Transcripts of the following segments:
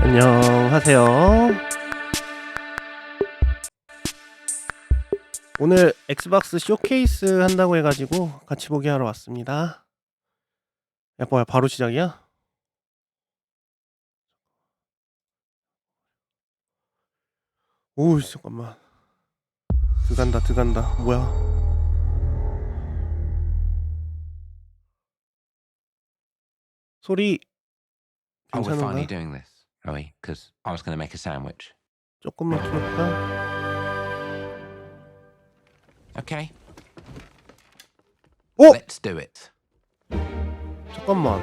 안녕하세요. 오늘 엑스박스 쇼케이스 한다고 해가지고 같이 보기 하러 왔습니다. 야, 뭐야, 바로 시작이야? 오우, 잠깐만. 들어간다. 뭐야? 소리 Oh, we're finally 괜찮은가? doing this, are we? Because I was going to make a sandwich. 조금만 키울까? Okay, 오! let's do it. 잠깐만.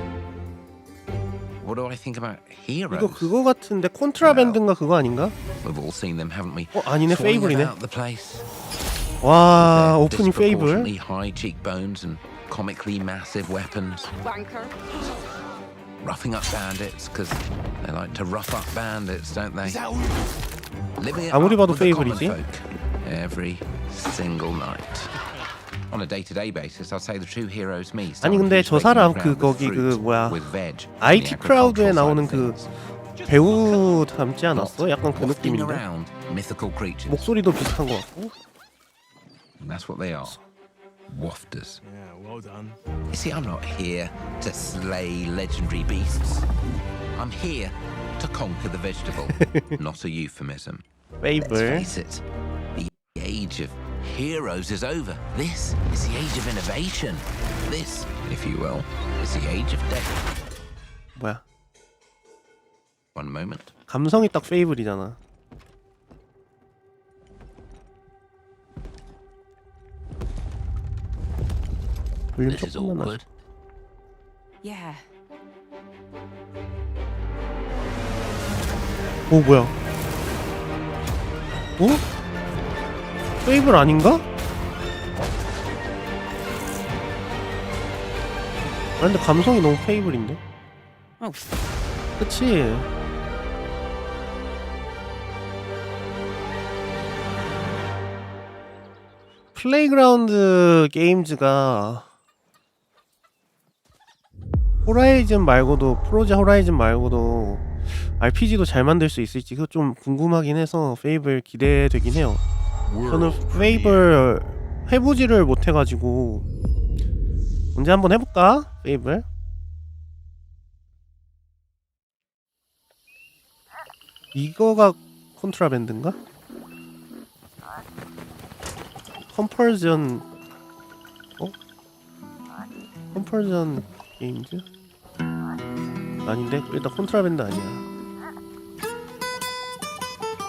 What do I think about heroes? 이거 그거 같은데 콘트라밴드인가 그거 아닌가? We've all seen them, haven't we? 아니네, Falling 페이블이네. about the place. 와, Their 오프닝 페이블. disproportionately high cheekbones and comically massive weapons. Wanker. Roughing up bandits because they like to rough up bandits, don't they? Living it 아무리 up 봐도 with the common 페이블이지. folk every single night. On a day-to-day basis, I'd say the true hero is me. 아니 근데 저 사람 그 거기 그 뭐야 IT 크라우드에 나오는 그 배우 닮지 않았어? 약간 그 느낌인데 목소리도 비슷한 것 같고. That's what they are. Wafters. Yeah, well done. You see, I'm not here to slay legendary beasts. I'm here to conquer the vegetable. Not a euphemism. Let's 페이블. face it, the age of heroes is over. This is the age of innovation. This, if you will, is the age of death. 뭐야? One moment. 감성이 딱 페이블이잖아. 볼륨 This is 조금만 awkward. Yeah. 오 뭐야? 어? 페이블 아닌가? 아 근데 감성이 너무 페이블인데? Oh, 그치? 플레이그라운드 게임즈가 호라이즌 말고도 프로자 호라이즌 말고도 RPG도 잘 만들 수 있을지 그거 좀 궁금하긴 해서 페이블 기대되긴 해요. 저는 페이블 해보지를 못해가지고 언제 한번 해볼까? 페이블 이거가 콘트라밴드인가? 컴펄전 컴펄전 게임즈? 아닌데? 일단 콘트라밴드 아니야.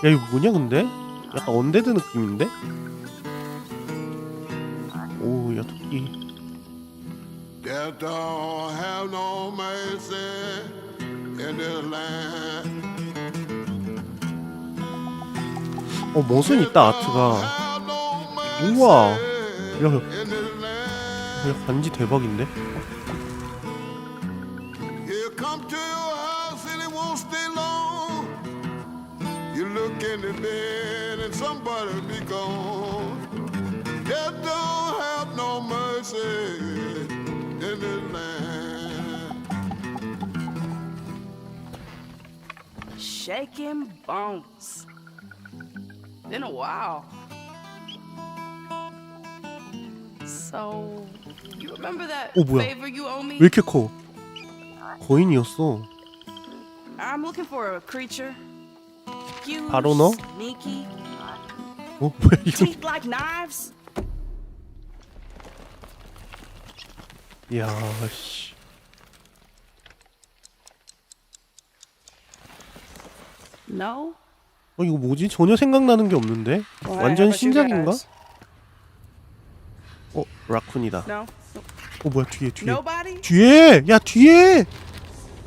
야 이거 뭐냐 근데? 약간 언데드 느낌인데? 오야 토끼. Death don't have no mercy in this land. 멋은 있다 아트가. 우와. 야 간지 대박인데? You come to your house and it won't stay long. You look in the bed and somebody be gone. Death don't have no mercy in this land. shaking bones. Been a while. So, you remember that 오 뭐야? favor you owe me? 왜 이렇게 커? 거인이었어. I'm looking for a creature. Huge, 바로 너? sneaky, 뭐야 이거? teeth like knives. 이야 씨. No. 이거 뭐지? 전혀 생각나는 게 없는데? Well, 완전 how about you 신작인가? guys? 라쿤이다. No. 뭐야 뒤에 Nobody? 뒤에! 야 뒤에!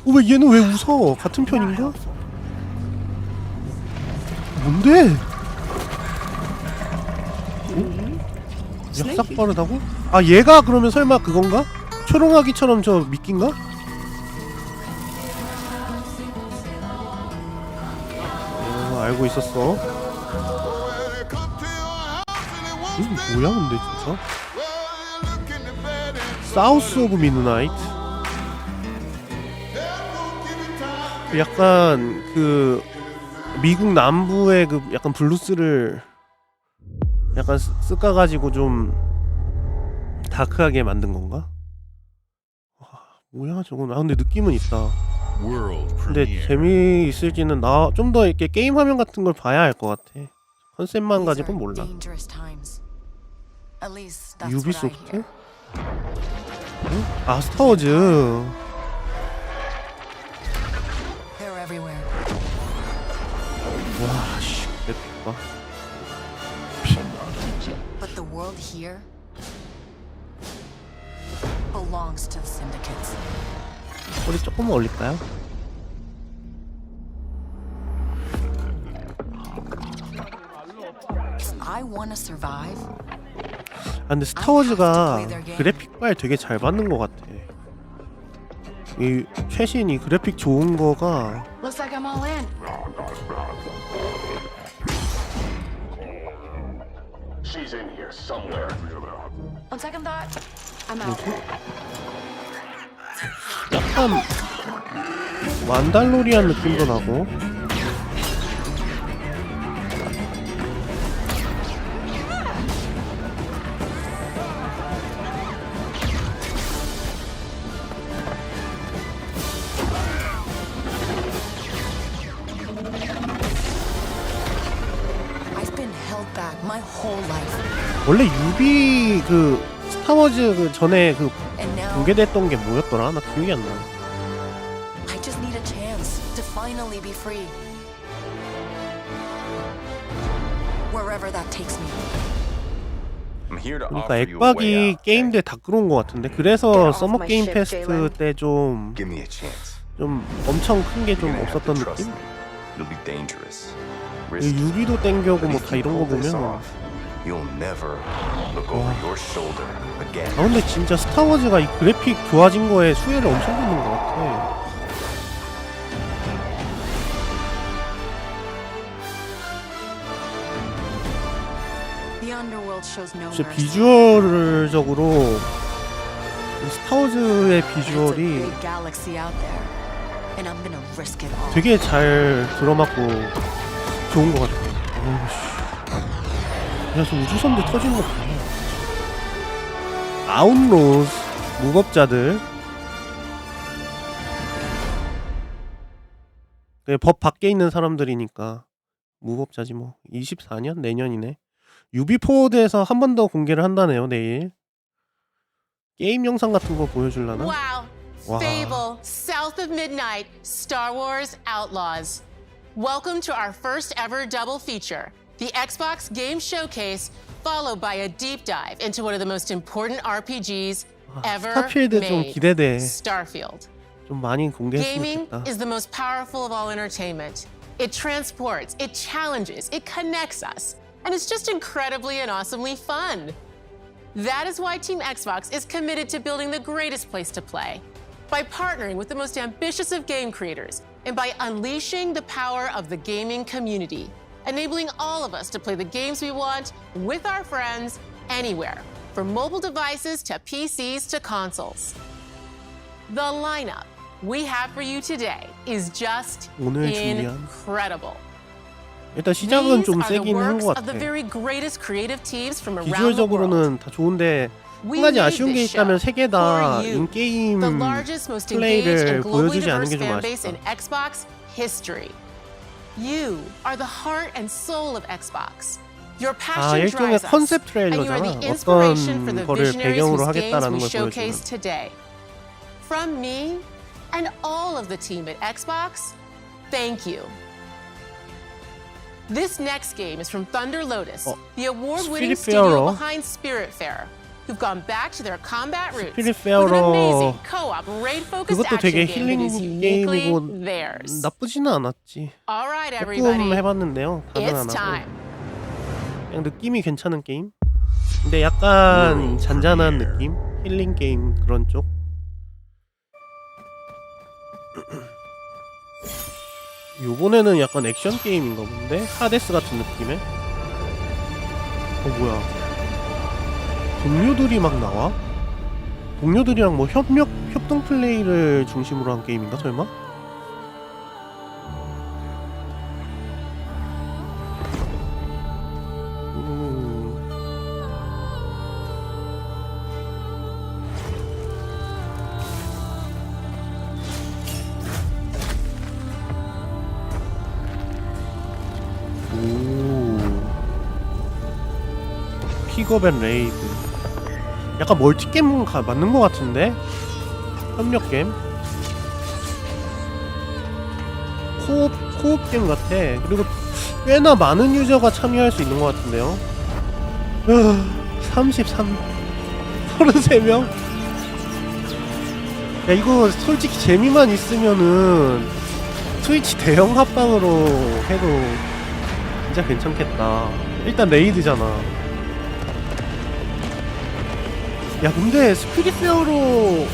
왜 얘는 왜 웃어? 같은 편인가? 뭔데? 싹 빠르다고? 아 얘가 그러면 설마 그건가? 초롱아기처럼 저 미끼인가? 알고 있었어. 뭐야 근데 진짜? 사우스 오브 미드나이트. 약간 그 미국 남부의 그 약간 블루스를 약간 쓱가가지고 좀 다크하게 만든 건가? 와, 뭐야 저건. 아 근데 느낌은 있다. 근데 재미있을지는 나 좀 더 이렇게 게임 화면 같은 걸 봐야 할 것 같아. 컨셉만 가지고는 몰라. 유비소프트? 응? 아 스타워즈. 와 씨, 봐. But the world here belongs to the syndicates. 소리 조금만 올릴까요? If I want to survive, 아 근데 스타워즈가 그래픽발 되게 잘 받는 것 같아. 이 최신 이 그래픽 좋은 거가 Looks like I'm all in. She's in here somewhere. On second thought, I'm out. 뭐지? 약간 만달로리안 느낌도 나고. I've been held back my whole life. 원래 유비 그 스타워즈 그 전에 그 And now 공개됐던 게 뭐였더라? 나 기억이 안 나. I just need a chance to finally be free. Wherever that takes me. I'm here to 그러니까 offer you a way 액박이 out. 게임들 다 끌어온 것 같은데. 그래서 서머 게임 페스트 때 좀 Give me a chance. 엄청 큰 게 좀 You're gonna have 없었던 to trust 느낌? me. It'll be dangerous. 이 Risky. 유비도 땡겨고 But 뭐 if 다 you 이런 거 pull this 보면. off, you'll never look over your shoulder again. 아 근데 진짜 스타워즈가 이 그래픽 좋아진 거에 수혜를 엄청 받는 것 같아. The underworld shows no 진짜 mercy. 비주얼적으로 이 스타워즈의 It's a 비주얼이 big galaxy out there, and I'm gonna risk it all. 되게 잘 들어맞고 좋은 것 같아. 어우씨. 그래서 우주선들 터지는 거 봐. 아웃로즈 무법자들. 법 밖에 있는 사람들이니까 무법자지 뭐. 24년? 내년이네. 유비포워드에서 한 번 더 공개를 한다네요 내일. 게임 영상 같은 거 보여줄라나? Wow. Wow. Fable, South of Midnight, Star Wars Outlaws. Welcome to our first ever double feature, the Xbox Game Showcase, followed by a deep dive into one of the most important RPGs ever 스타필드 좀 made, 기대돼. Starfield. 좀 많이 공개했으면 Gaming 좋겠다. is the most powerful of all entertainment. It transports, it challenges, it connects us, and it's just incredibly and awesomely fun. That is why Team Xbox is committed to building the greatest place to play. By partnering with the most ambitious of game creators, and by unleashing the power of the gaming community, enabling all of us to play the games we want with our friends anywhere, from mobile devices to PCs to consoles. The lineup we have for you today is just 오늘 준비한 incredible. 일단 시작은 These 좀 are the 세긴 한 works 것 of the 같아. very greatest creative teams from around the world. 비주얼적으로는 다 좋은데 한 We 가지 made 아쉬운 게 this 있다면 show 세 개 다 for you, 인게임 the largest, most engaged, 플레이를 and globally 보여주지 않은 diverse 게 좀 fan base in 아쉽다. Xbox history. You are the heart and soul of Xbox. Your 아 passion 일종의 drives us, 컨셉 and you are 트레일러잖아. the inspiration for 어떤 the 거를 visionaries 배경으로 whose games 하겠다라는 we 걸 showcase 보여주는. today. From me and all of the team at Xbox, thank you. This next game is from Thunder Lotus, the award-winning studio Spiritfarer. behind Spiritfarer, who've gone back to their combat roots with an Spiritfarer. amazing co-op raid-focused 그것도 action 되게 game that is 힐링 uniquely 게임이고 theirs. 나쁘지는 않았지. All right, 조금 everybody, 해봤는데요. 다는 안 it's 하고. time. 그냥 느낌이 괜찮은 게임. 근데 약간 잔잔한 느낌, 힐링 게임 그런 쪽. 요번에는 약간 액션 게임인가 본데? 하데스 같은 느낌의? 뭐야 동료들이 막 나와? 동료들이랑 뭐 협동 플레이를 중심으로 한 게임인가 설마? 픽업 앤 레이드. 약간 멀티게임 맞는 것 같은데? 협력게임? 코옵 게임 같아. 그리고 꽤나 많은 유저가 참여할 수 있는 것 같은데요. 33명? 야, 이거 솔직히 재미만 있으면은 트위치 대형 합방으로 해도 진짜 괜찮겠다. 일단 레이드잖아. 야, 근데 스피릿페어로랑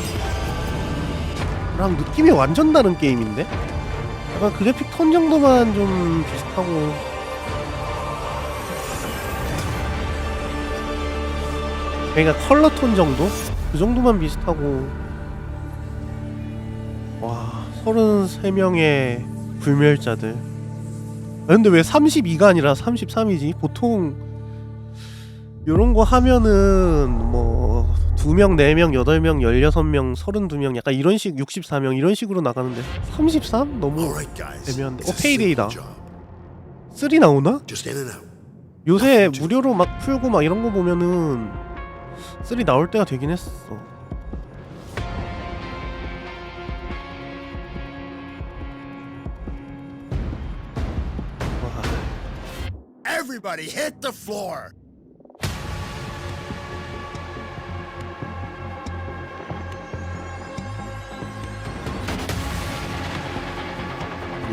느낌이 완전 다른 게임인데? 약간 그래픽 톤 정도만 좀 비슷하고. 그러니까 컬러 톤 정도? 그 정도만 비슷하고. 와, 33명의 불멸자들. 근데 왜 32가 아니라 33이지? 보통 요런 거 하면은 뭐 2명, 4명, 8명, 16명, 32명 약간 이런 식, 64명 이런 식으로 나가는데 33? 너무 애매한데. 페이데이다. 3 나오나? 요새 무료로 막 풀고 막 이런 거 보면은 3 나올 때가 되긴 했어. Everybody hit the floor.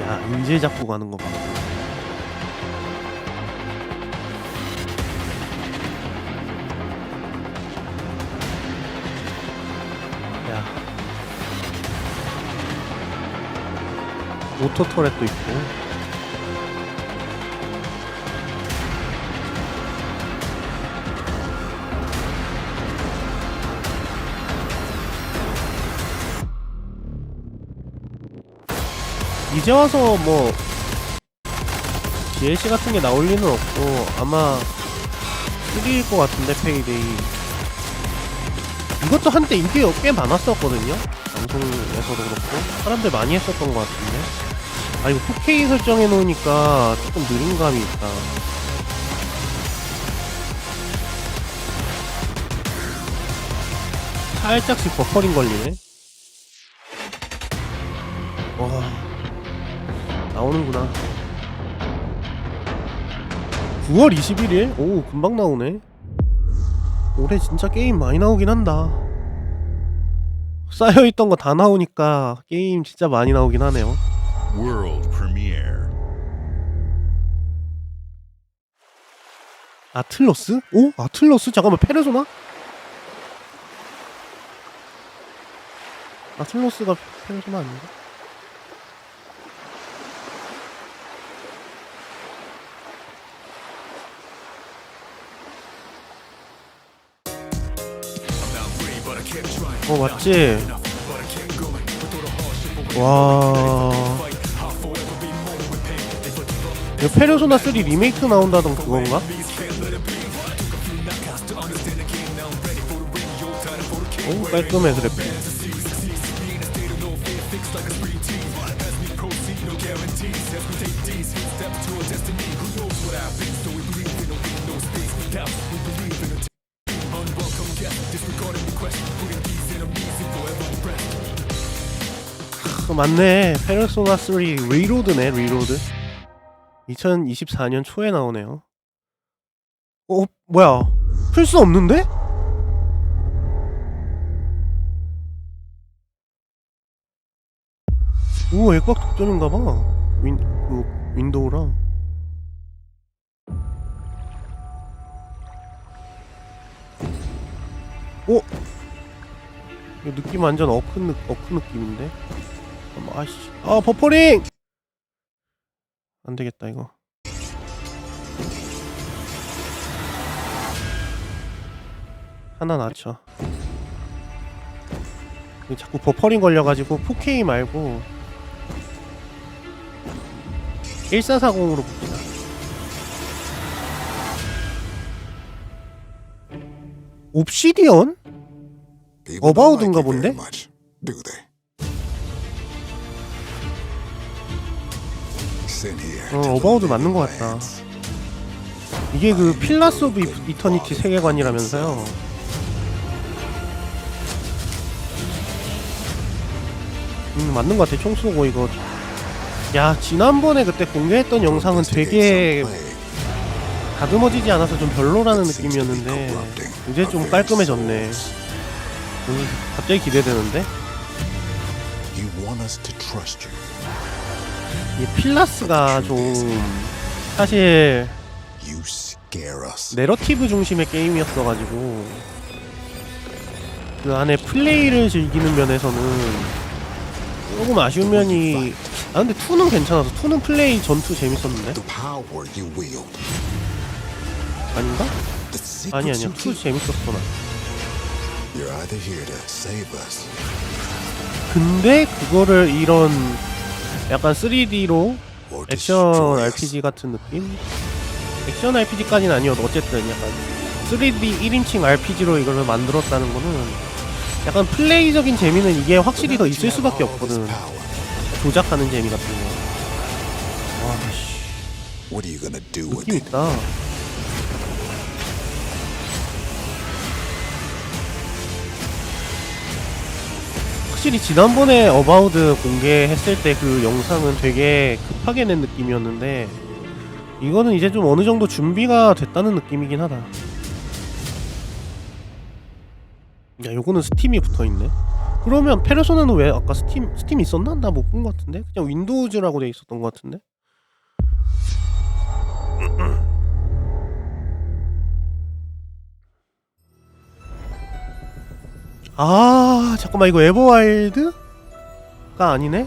야, 인질 잡고 가는 거 봐. 야, 오토 터렛도 있고. 이제 와서 뭐 DLC 같은 게 나올 리는 없고 아마 3일 것 같은데, 페이데이. 이것도 한때 인기가 꽤 많았었거든요. 방송에서도 그렇고 사람들 많이 했었던 것 같은데. 아, 이거 4K 설정해 놓으니까 조금 느린 감이 있다. 살짝씩 버퍼링 걸리네. 와, 나오는구나. 9월 21일? 오, 금방 나오네. 올해 진짜 게임 많이 나오긴 한다. 쌓여있던 거 다 나오니까 게임 진짜 많이 나오긴 하네요. World premiere. 아틀러스? 오? 아틀러스? 잠깐만, 페르소나? 아틀러스가 페르소나 아닌가? 맞지? 와, 이거 페르소나 3 리메이크 나온다던 그건가? 오, 깔끔해 그래픽. 맞네. 페르소나 3 리로드네. 리로드 2024년 초에 나오네요. 뭐야, 풀 수 없는데? 오, 액박 독점인가봐. 윈도우랑. 오! 이거 느낌 완전 어크 느낌인데? 아이씨. 아, 버퍼링! 안되겠다, 이거. 하나 낮춰. 자꾸 버퍼링 걸려가지고 4K 말고 1440으로 봅시다. 옵시디언? 어바우드인가 본데? 어바우드 맞는 것 같다. 이게 그 필라스 오브 이터니티 세계관이라면서요. 맞는 것 같아. 총 쏘고 이거. 야, 지난번에 그때 공개했던 영상은 되게 다듬어지지 않아서 좀 별로라는 느낌이었는데 이제 좀 깔끔해졌네. 갑자기 기대되는데? 이 필라스가 좀 사실 내러티브 중심의 게임이었어가지고 그 안에 플레이를 즐기는 면에서는 조금 아쉬운 면이. 아 근데 2는 괜찮아서 2는 플레이 전투 재밌었는데? 아닌가? 아니야 2 재밌었어 나. 근데 그거를 이런 약간 3D로 액션 RPG 같은 느낌? 액션 RPG까지는 아니어도 어쨌든 약간 3D 1인칭 RPG로 이걸 만들었다는 거는 약간 플레이적인 재미는 이게 확실히 더 있을 수밖에 없거든. 조작하는 재미 같은 거. 와, 씨. 느낌 있다. 확실히 지난번에 어바우드 공개했을 때 그 영상은 되게 급하게 낸 느낌이었는데 이거는 이제 좀 어느 정도 준비가 됐다는 느낌이긴 하다. 야, 요거는 스팀이 붙어있네. 그러면 페르소나는 왜 아까 스팀 있었나? 나 못 본 것 같은데? 그냥 윈도우즈라고 돼 있었던 것 같은데? 아, 잠깐만, 이거 에버와일드가 아니네?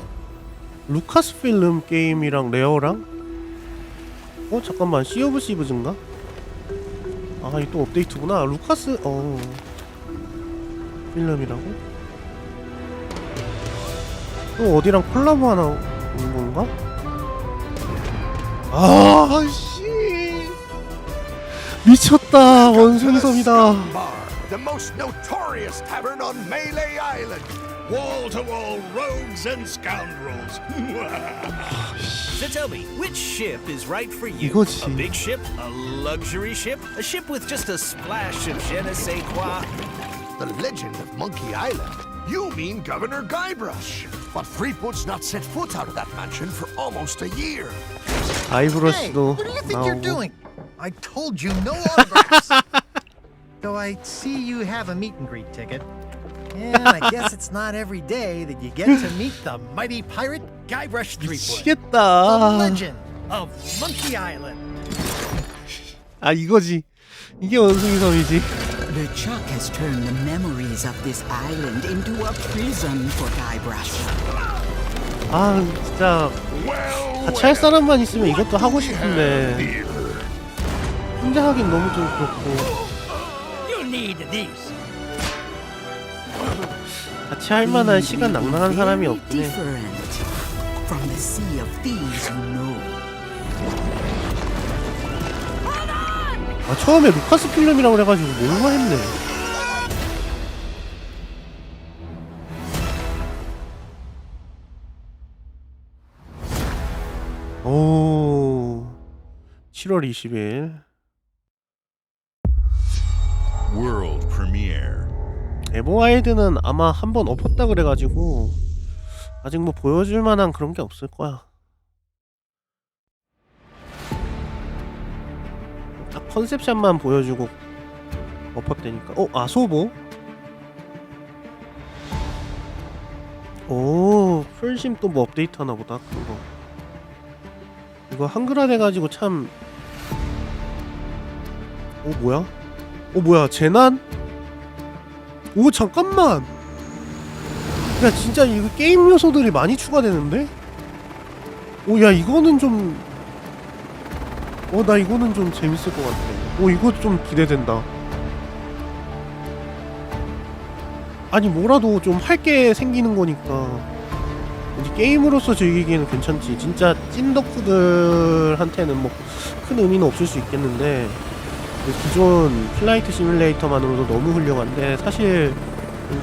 루카스필름 게임이랑 레어랑? 잠깐만, 시 오브 시브즈인가? 아, 이거 또 업데이트구나. 루카스, 필름이라고? 또 어디랑 콜라보 하나 온 건가? 아, 씨. 미쳤다. 원숭이섬이다. The most notorious tavern on Melee Island. Wall-to-wall rogues and scoundrels. So tell me, which ship is right for you? 이거지. A big ship? A luxury ship? A ship with just a splash of je ne sais quoi? The legend of Monkey Island. You mean Governor Guybrush. But Threepwood's not set foot out of that mansion for almost a year. 아이브러시도 What do you think you're 나오고. doing? I told you no autographs. So I see you have a meet and greet ticket. And I guess it's not every day that you get to meet the mighty pirate Guybrush Threepwood. The 미치겠다. legend of Monkey Island. 아, 이거지. 이게 원숭이섬이지. The Chuck has turned the memories of this island into a prison for Guybrush. 아, 진짜 같이 할 사람만 있으면 이것도 하고 싶은데 혼자 하긴 너무 좀 그렇고. 같이 할 만한 시간 낭낭한 사람이 없긴 해. From the sea of thieves you know. 아, 처음에 루카스 필름이라고 그래가지고 뭔가 했네. 오, 7월 20일 World premiere. 에버와일드는 아마 한번 엎었다 그래가지고 아직 뭐 보여줄 만한 그런 게 없을 거야. 딱 컨셉샷만 보여주고 엎었다니까. 아소보? 오, 풀심 또 뭐 업데이트 하나 보다. 그거 이거 한글화 돼가지고 참. 뭐야? 뭐야, 재난? 오, 잠깐만. 야, 진짜 이거 게임 요소들이 많이 추가되는데? 야, 이거는 좀 나 이거는 좀 재밌을 것 같아. 이거 좀 기대된다. 아니, 뭐라도 좀 할 게 생기는 거니까 이제 게임으로서 즐기기에는 괜찮지. 진짜 찐덕후들한테는 뭐 큰 의미는 없을 수 있겠는데 기존 플라이트 시뮬레이터만으로도 너무 훌륭한데, 사실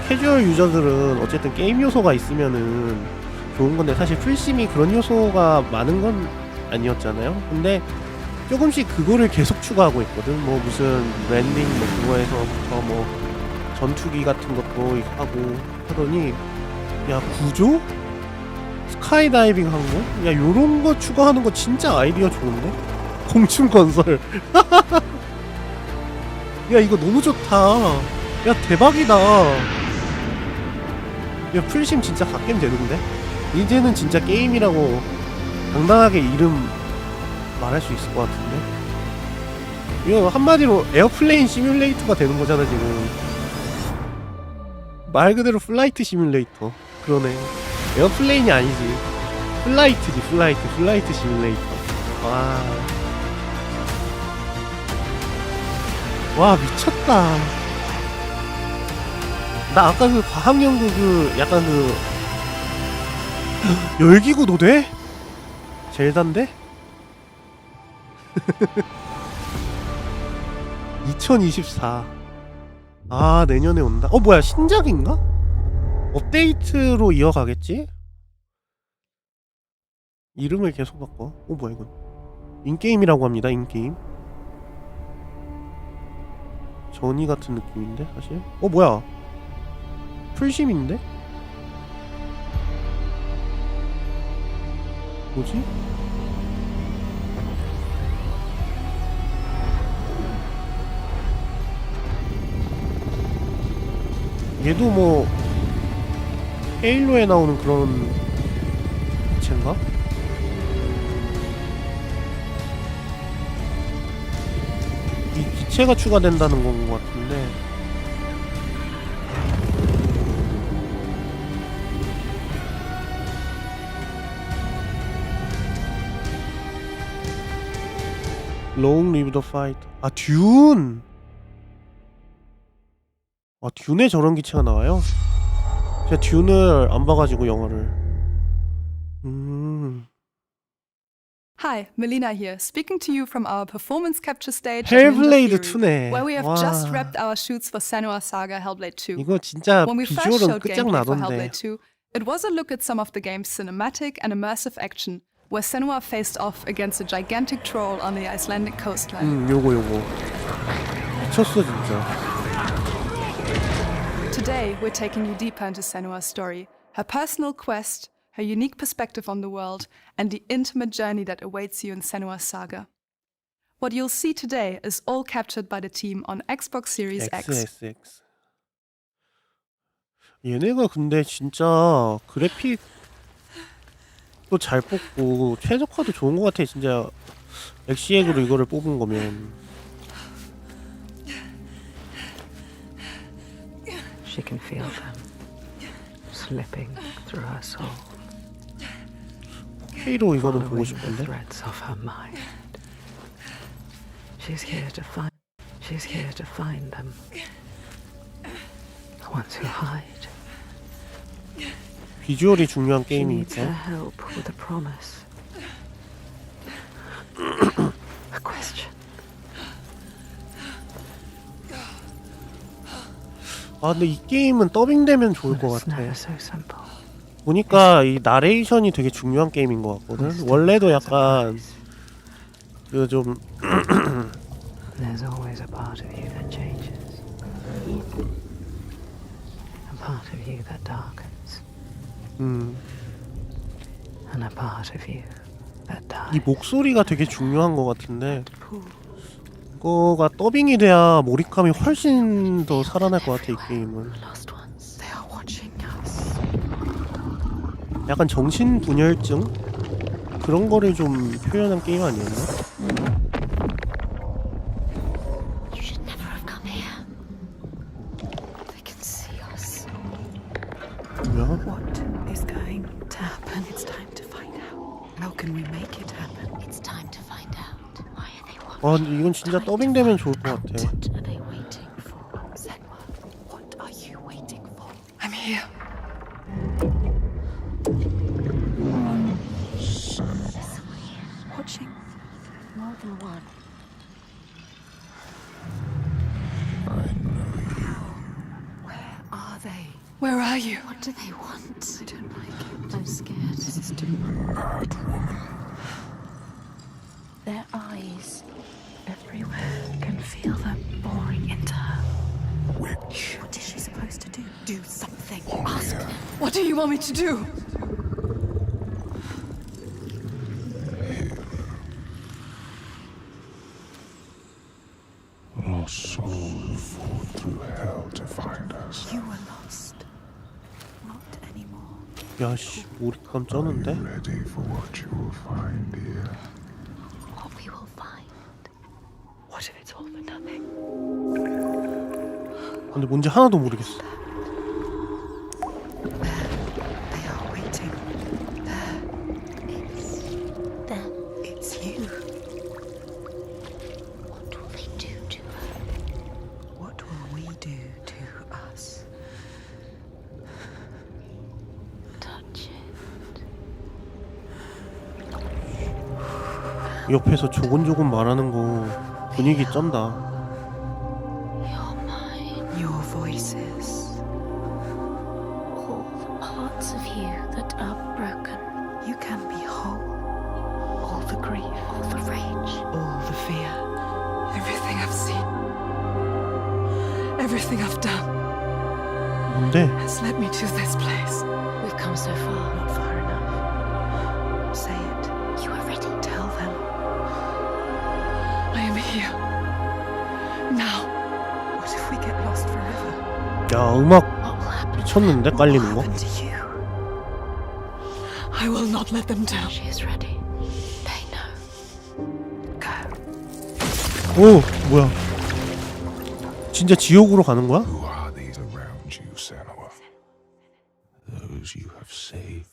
캐주얼 유저들은 어쨌든 게임 요소가 있으면은 좋은 건데 사실 풀심이 그런 요소가 많은 건 아니었잖아요. 근데 조금씩 그거를 계속 추가하고 있거든. 뭐 무슨 랜딩 뭐 그거에서부터 뭐 전투기 같은 것도 하고 하더니 야 구조? 스카이다이빙 한 거? 야 요런 거 추가하는 거 진짜 아이디어 좋은데? 공중 건설. 야 이거 너무 좋다. 야 대박이다. 야 풀심 진짜 갓겜 되는데? 이제는 진짜 게임이라고 당당하게 이름 말할 수 있을 것 같은데? 이거 한마디로 에어플레인 시뮬레이터가 되는 거잖아 지금. 말 그대로 플라이트 시뮬레이터. 그러네. 에어플레인이 아니지. 플라이트지 플라이트 시뮬레이터. 와 미쳤다. 나 아까 그 과학연구 그 약간 그 열기구도 돼? 젤다인데? 2024. 아 내년에 온다. 뭐야 신작인가? 업데이트로 이어가겠지? 이름을 계속 바꿔. 뭐야 이건? 인게임이라고 합니다. 인게임. 전이 같은 느낌인데 사실? 뭐야? 풀심인데? 뭐지? 얘도 뭐 헤일로에 나오는 그런 기체인가? 이 기체가 추가된다는 건 것 같은데 Long Live the Fight. 듄! 듄에 저런 기체가 나와요? 제가 듄을 안 봐가지고 영화를. Hi, Melina here, speaking to you from our performance capture stage 헬블레이드 at Ninja Theory, 2네. where we have 와. just wrapped our shoots for Senua Saga Hellblade 2. 이거 진짜 When we first 비주얼은 showed gameplay for 끝장나던데. Hellblade 2, it was a look at some of the game's cinematic and immersive action, where Senua faced off against a gigantic troll on the Icelandic coastline. 요거 미쳤어 진짜. Today, we're taking you deeper into Senua's story, her personal quest, her unique perspective on the world, and the intimate journey that awaits you in Senua's saga. What you'll see today is all captured by the team on Xbox Series X. XSX. 얘네가 근데 진짜 그래픽도 잘 뽑고 최적화도 좋은 것 같아. 진짜 엑시엑으로 이거를 뽑은 거면. She can feel them slipping through her soul. K로 이거는 보고 Following the 싶은데. threads of her mind. She's here to find them. The ones who hide. 비주얼이 중요한 She needs her 게임이니까. help with a promise. A question. 근데 이 게임은 더빙되면 좋을 것 It's 같아. never so simple. 보니까 이 나레이션이 되게 중요한 게임인 것 같거든. 원래도 약간 그 좀 There's always a part of you that changes. A part of you that darkens. And a part of you that dies. 이 목소리가 되게 중요한 것 같은데 그거가 더빙이 돼야 몰입감이 훨씬 더 살아날 것 같아 이 게임은. Lost ones. They are watching us. 약간 정신분열증? 그런 거를 좀 표현한 게임 아니었나? You should never have come here. They can see us. 뭐야? What is going to happen? It's time to find out. How can we make it happen? It's time to find out. Why are they watching? 근데 이건 진짜 더빙되면 좋을 것 같아. What are they waiting for? Senwa, what are you waiting for? I'm here. Watching more than one. Where are they? Where are you? What do they want? I don't like it. I'm scared. This is too Their eyes everywhere can feel them boring into her. Which? What is she supposed to do? Do something. Ask them. What do you want me to do? Our souls fought through hell to find us. You were lost. Not anymore. 야씨 몰입감 쩌는데? Ready for what you will find here. What we will find. What if it's all for nothing? 근데 뭔지 하나도 모르겠어. They are waiting. It's them. It's you. What will they do to her? What will we do to us? Touch it. 옆에서 조곤조곤 말하는 거 분위기 쩐다. Your voices. All the parts of you that are broken. You can be whole. All the grief, all the rage, all the fear. Everything I've seen, everything I've done 뭔데? has led me to this place. We've come so far, not far enough. Say it. You are ready. Tell them. I am here. Now. What if we get lost forever? 야 음악 What will happen? 미쳤는데 깔리는 거? What will happen to you? I will not let them down. She is ready. They know. Go. 오 뭐야? 진짜 지옥으로 가는 거야? Who are these around you, Senua? Those you have saved.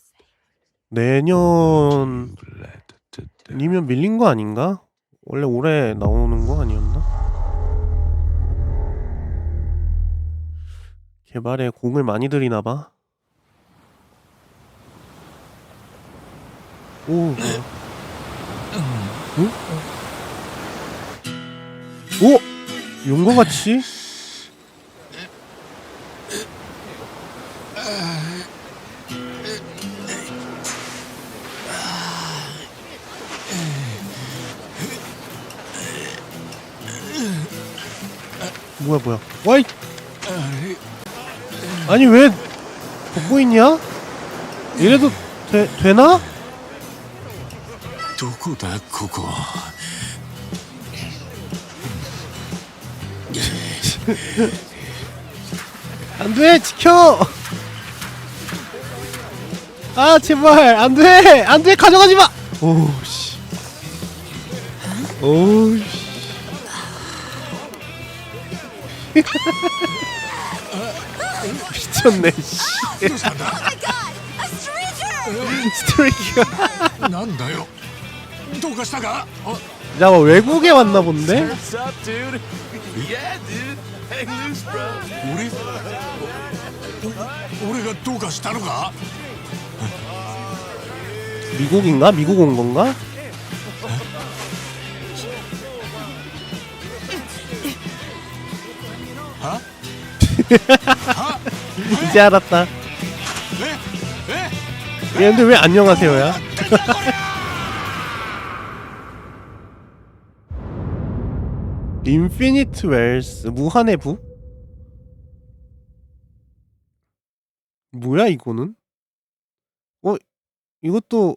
내년이면 Led to death. 밀린 거 아닌가? 원래 올해 나오는 거 아니었나? 개발에 공을 많이 들이나 봐. 오, 뭐야? 응? 오! 용과 같이? 뭐야? 와이! 아니 왜 벗고 있냐? 이래도 되나? どこだここ 안돼 지켜! 아 제발 안돼 가져가지마! 오우씨 오우씨 미쳤네 씨 스트레이키가 なんだよどうかしたか 야 외국에 왔나 본데? What's up, dude? Yeah, dude. Hang loose, bro. 俺がどうかしたのか 미국인가? 미국 온 건가? 이제 알았다. 얘 근데 왜 안녕하세요야? 인피니트 웰스 무한의 부? 뭐야 이거는? 이것도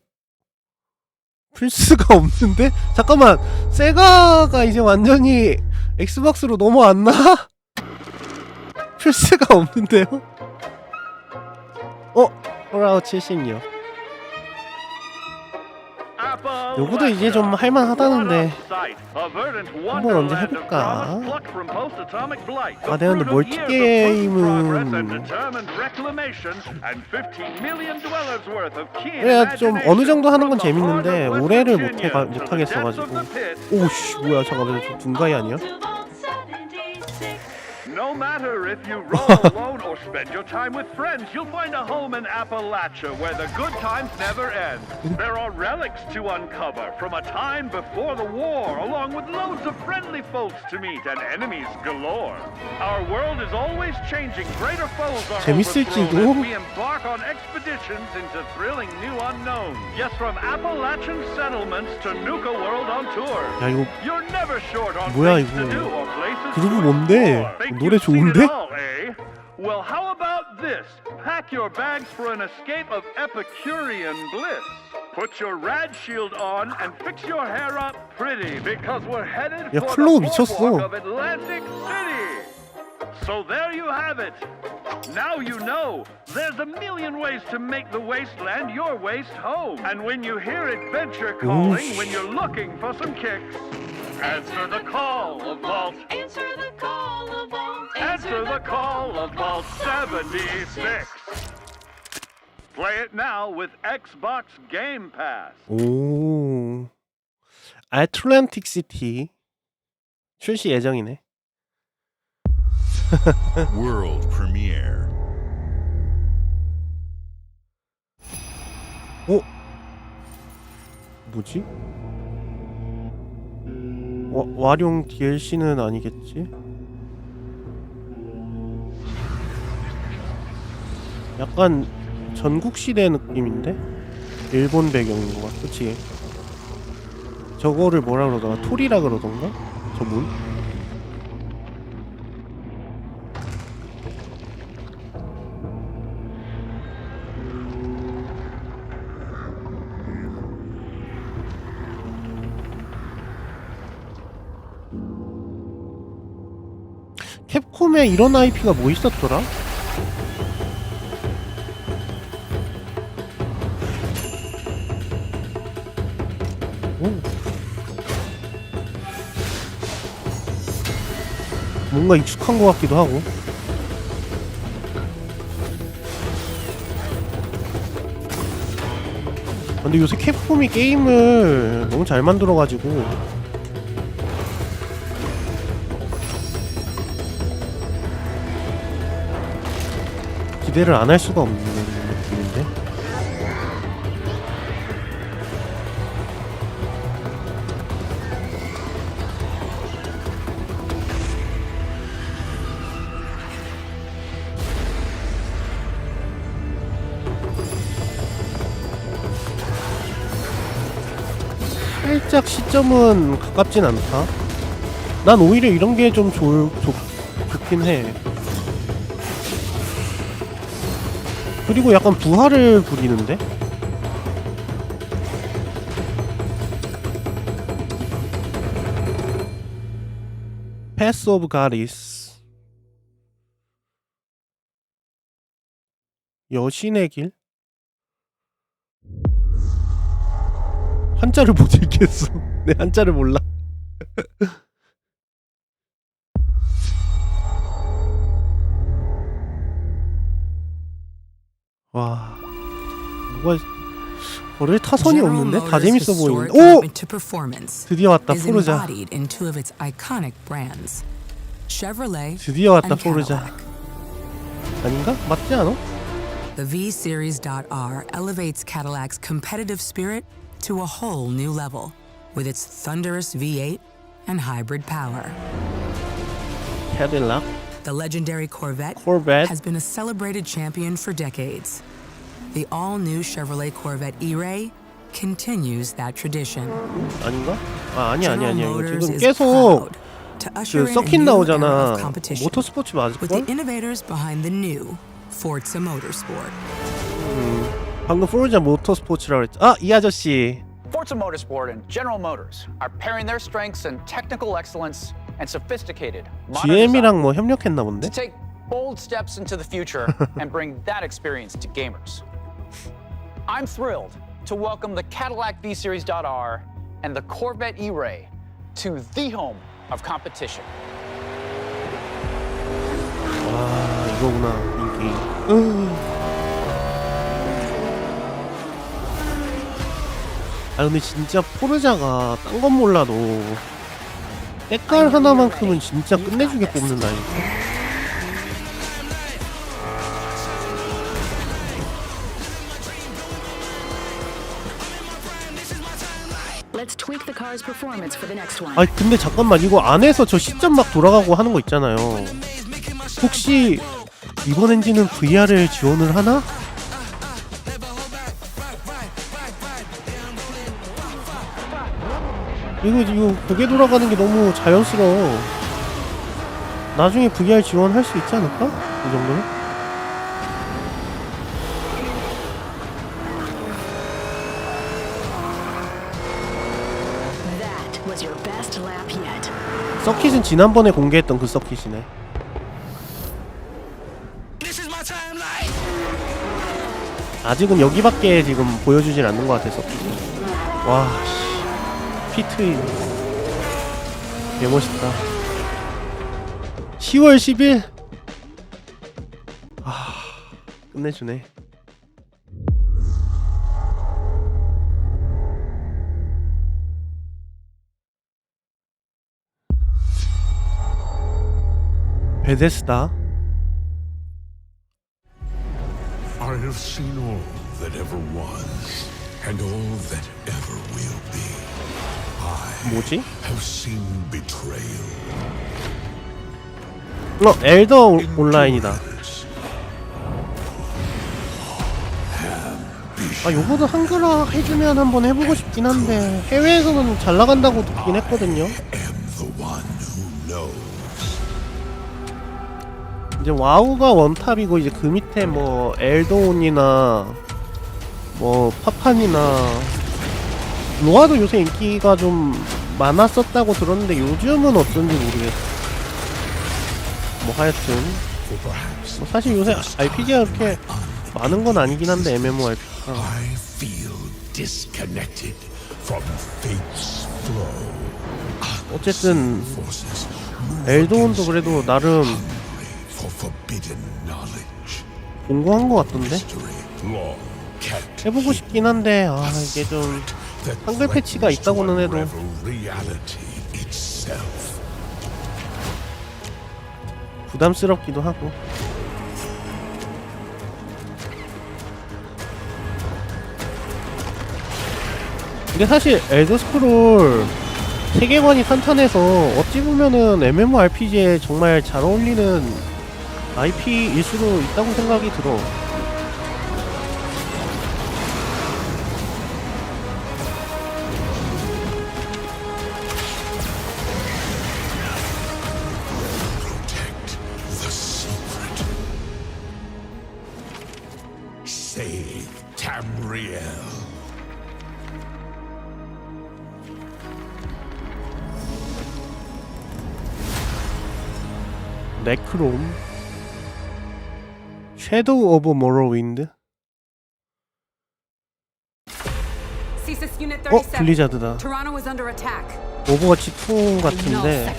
플스가 없는데? 잠깐만 세가가 이제 완전히 엑스박스로 넘어왔나? 플스가 없는데요? 홀아웃 76 요거도 이제 좀 할만하다는데 한번 언제 해볼까? 아 내가 근데 멀티게임은 그래야 좀 어느정도 하는 건 재밌는데 오래를 못하겠어가지고 오우씨 뭐야 잠깐만 저 둔가이 아니야? No matter if you roll alone or spend your time with friends, you'll find a home in Appalachia where the good times never end. There are relics to uncover from a time before the war, along with loads of friendly folks to meet and enemies galore. Our world is always changing. Greater foes are overthrown as we embark on expeditions into thrilling new unknowns. Yes, from Appalachian settlements to Nuka World on tour. 야 이거 You're never short on 뭐야 things 이거 to do or places 그룹이 to 뭔데? explore. 노래 좋은데? Well, how about this? Pack your bags for an escape of Epicurean bliss. Put your rad shield on and fix your hair up pretty because we're headed 야, for 플로우 the 미쳤어. boardwalk of Atlantic City. So there you have it. Now you know. There's a million ways to make the wasteland your waste home. And when you hear adventure calling, when you're looking for some kicks, answer the call of Vault. Answer the call of Vault. Answer the call of Vault 76. Play it now with Xbox Game Pass. 오, 애틀랜틱 시티 출시 예정이네. World premiere. 어? 뭐지? 와룡 DLC는 아니겠지? 약간 전국시대 느낌인데? 일본 배경인 것 같아. 그치? 저거를 뭐라 그러더라? 토리라 그러던가? 저 문? 캡콤에 이런 IP가 뭐 있었더라? 오. 뭔가 익숙한 것 같기도 하고. 근데 요새 캡콤이 게임을 너무 잘 만들어가지고 기대를 안 할 수가 없는 느낌인데. 살짝 시점은 가깝진 않다. 난 오히려 이런 게 좀 좋긴 해. 그리고 약간 부활을 부리는데? 패스 오브 가리스 여신의 길? 한자를 못 읽겠어. 내 한자를 몰라. 와, 뭐가 거를 타선이 없는데? 다 재밌어 보이는데. 오! 드디어 왔다, 포르자. 드디어 왔다, 포르자. 아닌가? 맞지 않아? The V-Series.R elevates Cadillac's competitive spirit to a whole new level with its thunderous V8 and hybrid power. Cadillac. The legendary Corvette has been a celebrated champion for decades. The all-new Chevrolet Corvette E-Ray continues that tradition. 아닌가? 아, 아니야. 이거 지금 계속 그 서킷 나오잖아. 모터스포츠 맞을걸? With the innovators behind the new Forza Motorsport. 방금 포르자 모터스포츠라고 했지. 아, 이 아저씨. Forza Motorsport and General Motors are pairing their strengths in technical excellence and sophisticated modern GM이랑 뭐 협력했나 본데? to take bold steps into the future and bring that experience to gamers. I'm thrilled to welcome the Cadillac V-Series.R and the Corvette E-Ray to the home of competition. 와, 이거구나, 인기. 아, 근데 진짜 포르자가 딴 건 몰라도 때깔 하나만큼은 진짜 끝내주게 뽑는다니까. Let's tweak the car's performance for the next one. 아 근데 잠깐만, 이거 안에서 저 시점 막 돌아가고 하는 거 있잖아요. 혹시 이번 엔진은 VR을 지원을 하나? 이거 고개 돌아가는 게 너무 자연스러워. 나중에 VR 지원할 수 있지 않을까? 이 정도는? That was your best lap yet. 서킷은 지난번에 공개했던 그 서킷이네. 아직은 여기밖에 지금 보여주진 않는 것 같아, 서킷이. 와, 씨. 피트인. 개멋있다. 10월 10일? 아, 끝내주네. 베데스다. I have seen all that ever was, and all that ever will be. I 뭐지? have seen betrayal. 엘더 온라인이다. 아, 요거도 한글화 해주면 한번 해보고 싶긴 한데 해외에서는 잘 나간다고 듣긴 했거든요. 이제 와우가 원탑이고 이제 그 밑에 뭐 엘더온이나 뭐 파판이나 로아도 요새 인기가 좀 많았었다고 들었는데 요즘은 어떤지 모르겠어. 뭐 하여튼 뭐 사실 요새 RPG가 그렇게 많은 건 아니긴 한데 MMORPG가. 어쨌든 엘더온도 그래도 나름 공고한 것 같던데? 해보고 싶긴 한데 아 이게 좀 한글 패치가 있다고는 해도 부담스럽기도 하고. 근데 사실 엘더스크롤 세계관이 탄탄해서 어찌 보면은 MMORPG에 정말 잘 어울리는 IP일 수도 있다고 생각이 들어. Save Tamriel. 네크롬, 섀도우 오브 모로윈드. 블리자드다. 오버워치 2 같은데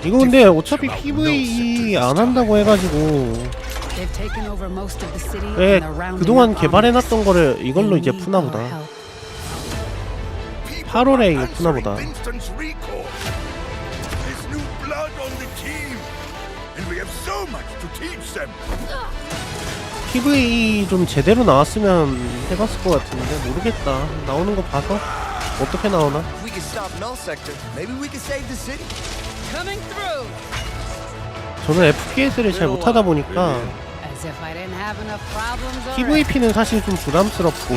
이거 근데 어차피 PVE 안 한다고 해가지고 왜 그동안 개발해놨던 거를 이걸로 이제 푸나보다. 8월에 이거 푸나보다. PVE 좀 제대로 나왔으면 해봤을 것 같은데 모르겠다. 나오는 거 봐서 어떻게 나오나? 저는 FPS를 잘 못하다 보니까 PVP는 사실 좀 부담스럽고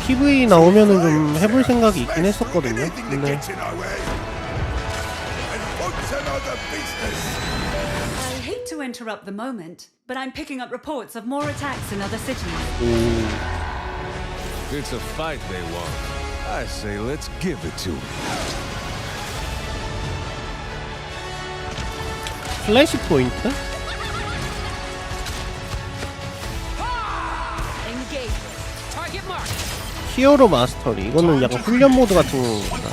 PV 나오면은 좀 해볼 생각이 있긴 했었거든요. 근데 I hate to interrupt the moment, but I'm picking up reports of more attacks in other cities. It's a fight they want. I say let's give it to them. 플래시 포인트? 히어로 마스터리. 이거는 약간 훈련 모드 같은 거다.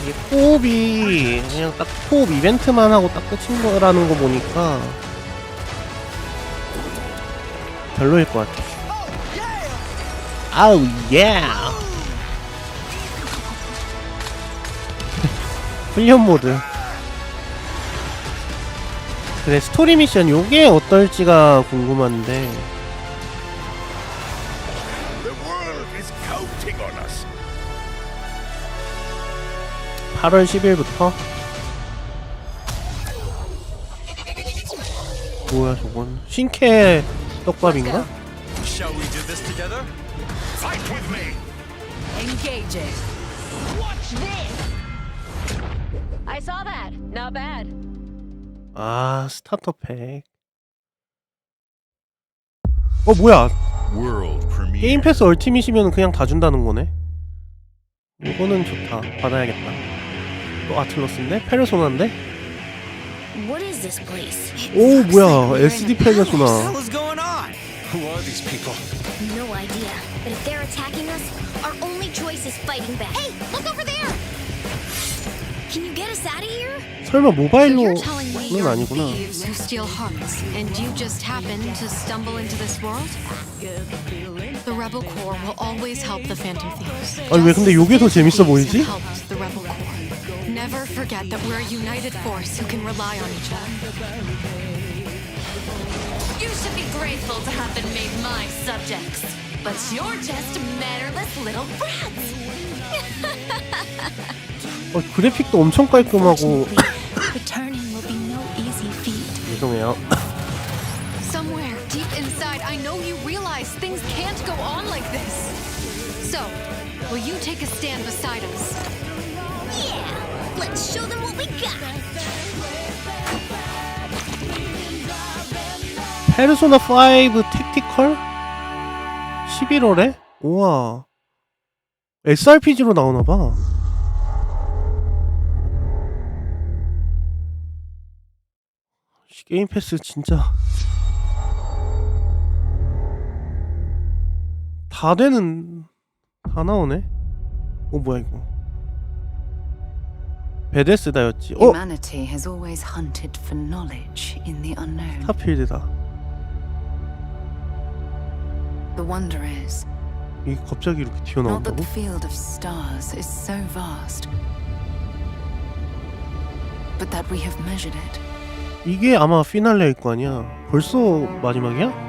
이게 코옵이 그냥 딱 코옵 이벤트만 하고 딱 끝인 거라는 거 보니까 별로일 것 같아. 아우 예. 훈련 모드. 그래, 스토리 미션 요게 어떨지가 궁금한데 is counting on us. 8월 10일부터. 뭐야 저건? 신캐 떡밥인가? Shall we do this together? Fight with me. Engaging. Watch this! I saw that. Not bad. 아 스타터 팩. 뭐야? World premiere. 게임 패스 얼티밋이면 그냥 다 준다는 거네. 이거는 좋다. 받아야겠다. 또 아틀러스인데? 페르소나인데? What is this place? 오 뭐야 SD 페르소나. What's going on? Who are these people? No idea. But if they're attacking us, our only choice is fighting back. Hey, look over there! Can you get us out of here? 설마 모바일로는 you're 아니구나. thieves who steal hearts, and you just happen to stumble into this world? The Rebel Corps will always help the Phantom Thieves. 아니 왜 근데 요게 더 재밌어 보이지? Helped the Rebel Corps. Never forget that we're a united force who can rely on each other. You should be grateful to have been made my subjects, but you're just mannerless little brats. 그래픽도 엄청 깔끔하고. Returning will be no easy feat. 죄송해요. Somewhere deep inside, I know you realize things can't go on like this. So, will you take a stand beside us? Yeah, let's show them what we got. 페르소나 5 택티컬? 11월에? 우와. SRPG로 나오나봐. 게임 패스 진짜 다 나오네. 뭐야 이거. 베데스다였지. Humanity has always hunted for knowledge in the unknown. 스타필드다. The wonder is 이게 갑자기 이렇게 not that 튀어나온다고? the field of stars is so vast, but that we have measured it. 이게 아마 피날레일 거 아니야. 벌써 마지막이야?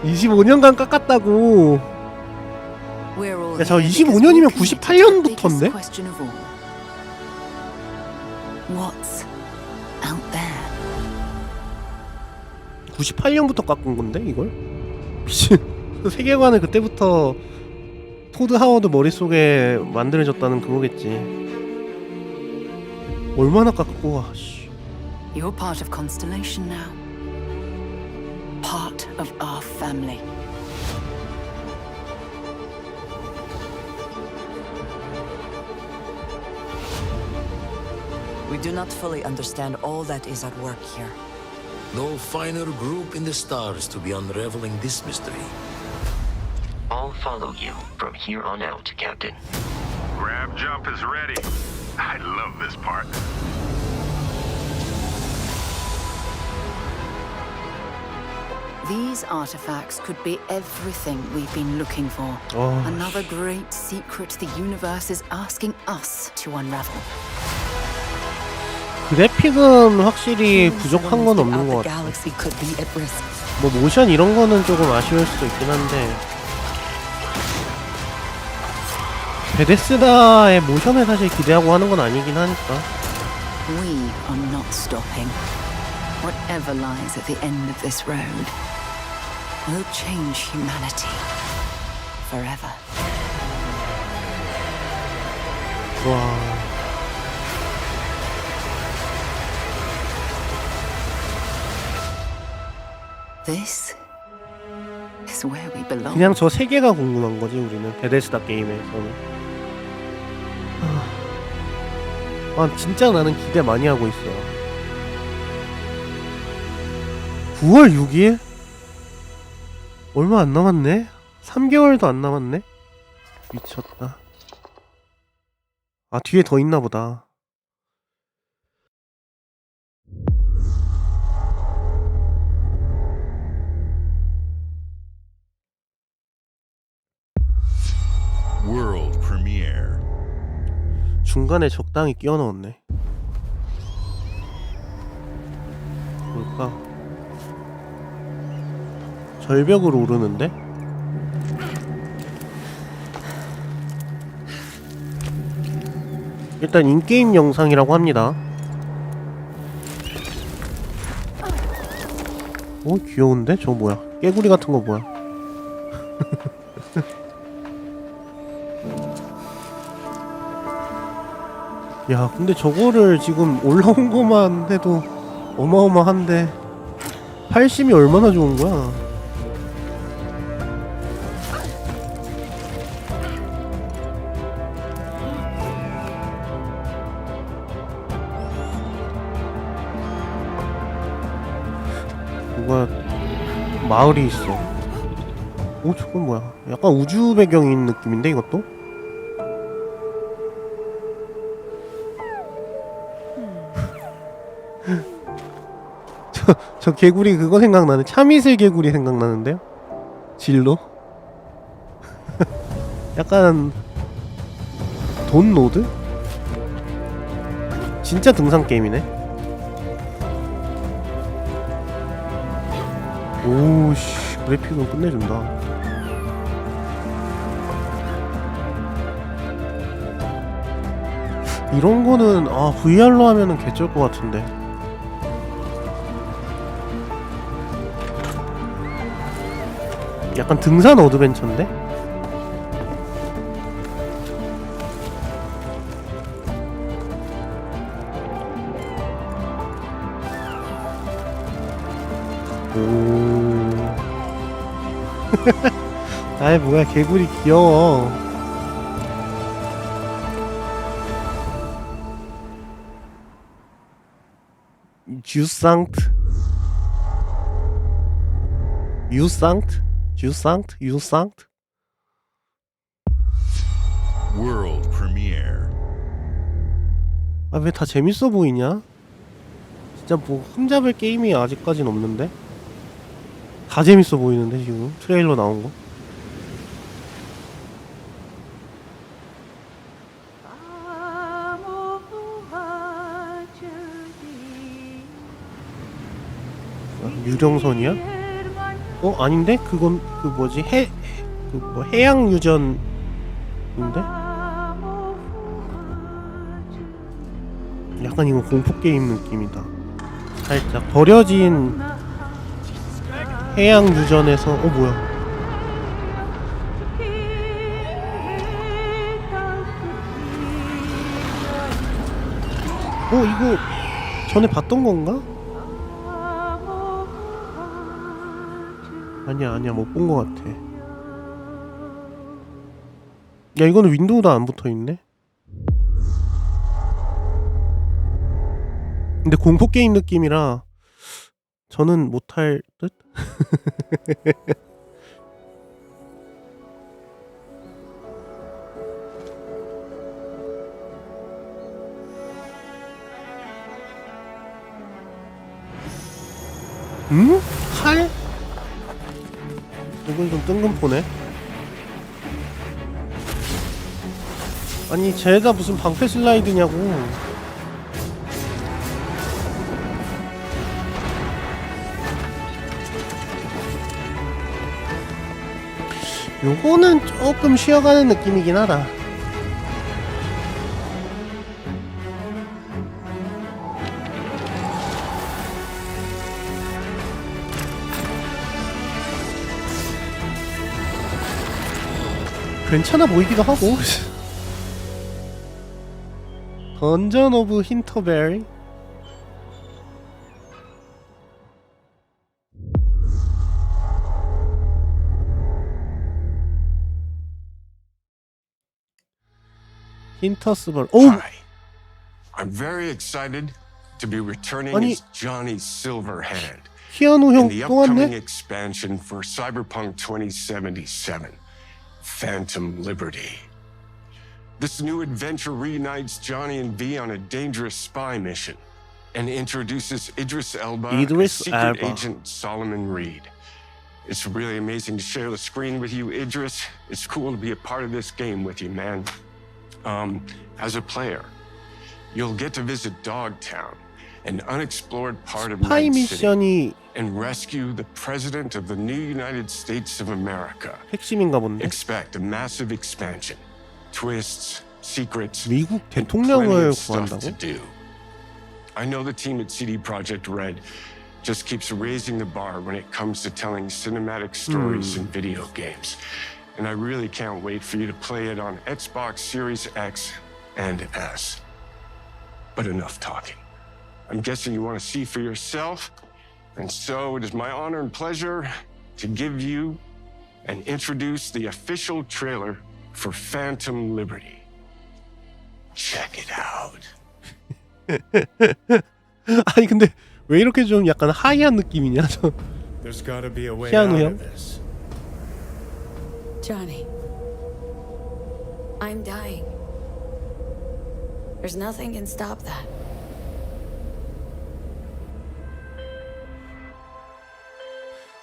(25년간) 깎았다고. 야, 저 25년이면 98년부터인데? What's out there? 98년부터 깎은 건데 이걸? 미친. 세계관을 그때부터 토드 하워드 머릿속에 만들어졌다는 그거겠지. 얼마나 깎고 와. 씨. You're part of Constellation now. Part of our family. We do not fully understand all that is at work here. No finer group in the stars to be unraveling this mystery. I'll follow you from here on out, Captain. Grab jump is ready. I love this part. These artifacts could be everything we've been looking for. Another great secret the universe is asking us to unravel. 그래픽은 확실히 부족한 건 없는 것 같아. 뭐 모션 이런 거는 조금 아쉬울 수도 있긴 한데 베데스다의 모션을 사실 기대하고 하는 건 아니긴 하니까. We are not stopping. Whatever lies at the end of this road will change humanity forever. 와. This is where we belong. 그냥 저 세계가 궁금한 거지 우리는 베데스다 게임에서는. 진짜 나는 기대 많이 하고 있어. 9월 6일? 얼마 안 남았네? 3개월도 안 남았네? 미쳤다. 뒤에 더 있나 보다. 중간에 적당히 끼워 넣었네. 뭘까? 절벽으로 오르는데? 일단 인게임 영상이라고 합니다. 오, 귀여운데? 저거 뭐야? 깨구리 같은 거 뭐야? 야, 근데 저거를 지금 올라온 것만 해도 어마어마한데 80이 얼마나 좋은 거야? 뭐가 마을이 있어. 오, 저건 뭐야? 약간 우주 배경인 느낌인데 이것도? 저 개구리 그거 생각나네. 참이슬 개구리 생각나는데요? 진로? 약간 돈 노드? 진짜 등산 게임이네. 오씨, 그래픽은 끝내준다. 이런 거는 VR로 하면은 개쩔 것 같은데. 약간 등산 어드벤처인데? 오. 아이 뭐야, 개구리 귀여워. 주상트 유상트 주상트 유상트 World premiere. 아, 왜 다 재밌어 보이냐? 진짜 뭐 흠잡을 게임이 아직까진 없는데? 다 재밌어 보이는데 지금 트레일러 나온 거? 유령선이야? 아닌데? 그건 그 뭐지? 뭐 해양 유전인데? 약간 이거 공포 게임 느낌이다. 살짝 버려진 해양 유전에서 뭐야? 이거 전에 봤던 건가? 아니야 못 본 것 같아. 야, 이거는 윈도우도 안 붙어있네. 근데 공포게임 느낌이라 저는 못할 듯? 칼? 이건 좀 뜬금포네. 아니, 쟤가 무슨 방패 슬라이드냐고. 요거는 조금 쉬어가는 느낌이긴 하다. 괜찮아 보이기도 하고. 던전 오브 힌터베리. 힌터스벌. Hi. I'm very excited to be returning 아니, as Johnny Silverhand 키아누 in 형 the 또 upcoming 왔네? expansion for Cyberpunk 2077, Phantom Liberty. This new adventure reunites Johnny and V on a dangerous spy mission and introduces Idris Elba as secret agent Solomon Reed. It's really amazing to share the screen with you, Idris. It's cool to be a part of this game with you, man. As a player, you'll get to visit Dogtown, an unexplored part of 스파이 Night City, 미션이 and rescue the President of the new United States of America. 핵심인가 본데. Expect a massive expansion, twists, secrets, 미국 and plenty 대통령을 of stuff 구한다고? to do. I know the team at CD Projekt Red just keeps raising the bar when it comes to telling cinematic stories in video games. And I really can't wait for you to play it on Xbox Series X and S. But enough talking. I'm guessing you want to see for yourself. And so it is my honor and pleasure to give you and introduce the official trailer for Phantom Liberty. Check it out. 아니 근데 왜 이렇게 좀 약간 하이한 느낌이냐 저. There's gotta be a way 피아노 out 형? of this. Johnny, I'm dying. There's nothing can stop that.